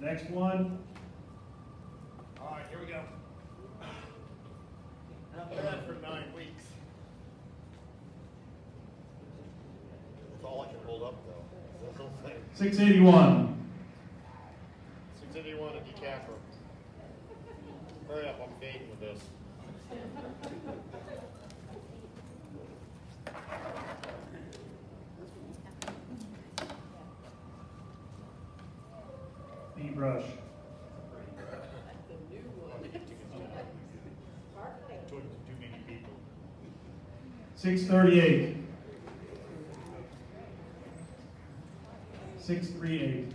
Next one. All right, here we go. Not bad for 9 weeks. That's all I can hold up, though. That's the whole thing. 681. 681 at decapper. Hurry up, I'm fading with this. Bee brush. 638. 638.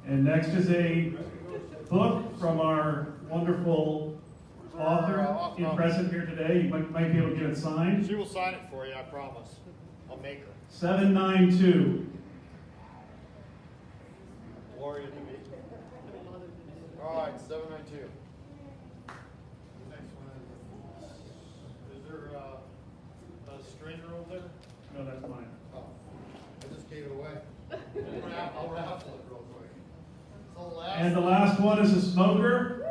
And next is a book from our wonderful author present here today. You might be able to get it signed. She will sign it for you, I promise. I'll make her. 792. Gloria to me. All right, 792. Next one is there a stranger over there? No, that's mine. Oh, I just gave it away. I'll raffle it real quick. So last And the last one is a smoker.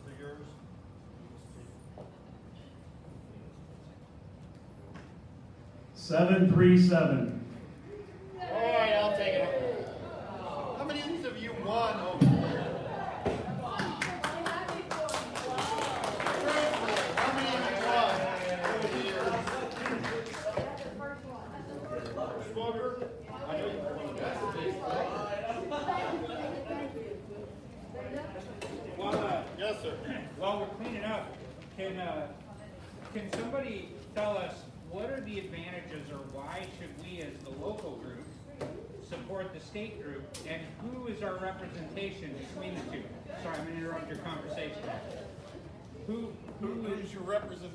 for yours. 737. All right, I'll take it. How many of these have you won over here? How many have you won over the years? Smoker? I know you won. That's a big Yes, sir. While we're cleaning up, can somebody tell us what are the advantages, or why should we as the local group support the state group, and who is our representation between the two? Sorry, I'm going to interrupt your conversation. Who's your represent?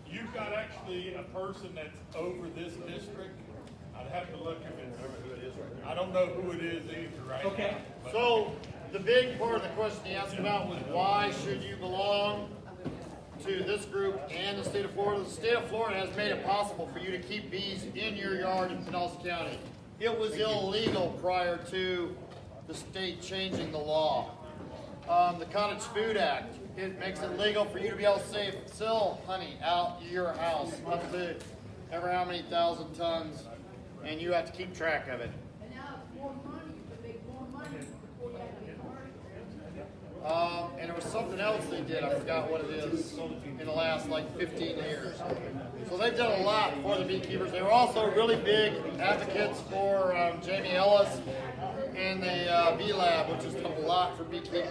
You've got actually a person that's over this district. I'd have to look if it's. I don't know who it is either right Okay. now. So, the big part of the question he asked about was why should you belong to this group and the state of Florida? The state of Florida has made it possible for you to keep bees in your yard in Pinellas County. It was illegal prior to the state changing the law. The Cottage Food Act, it makes it legal for you to be able to sell honey out your house up to ever how many thousand tons, and you have to keep track of it. And now it's more money, you can make more money before you have to party. And there was something else they did, I forgot what it is, in the last like 15 years. So they've done a lot for the beekeepers. They were also really big advocates for Jamie Ellis and the Bee Lab, which has done a lot for beekeepers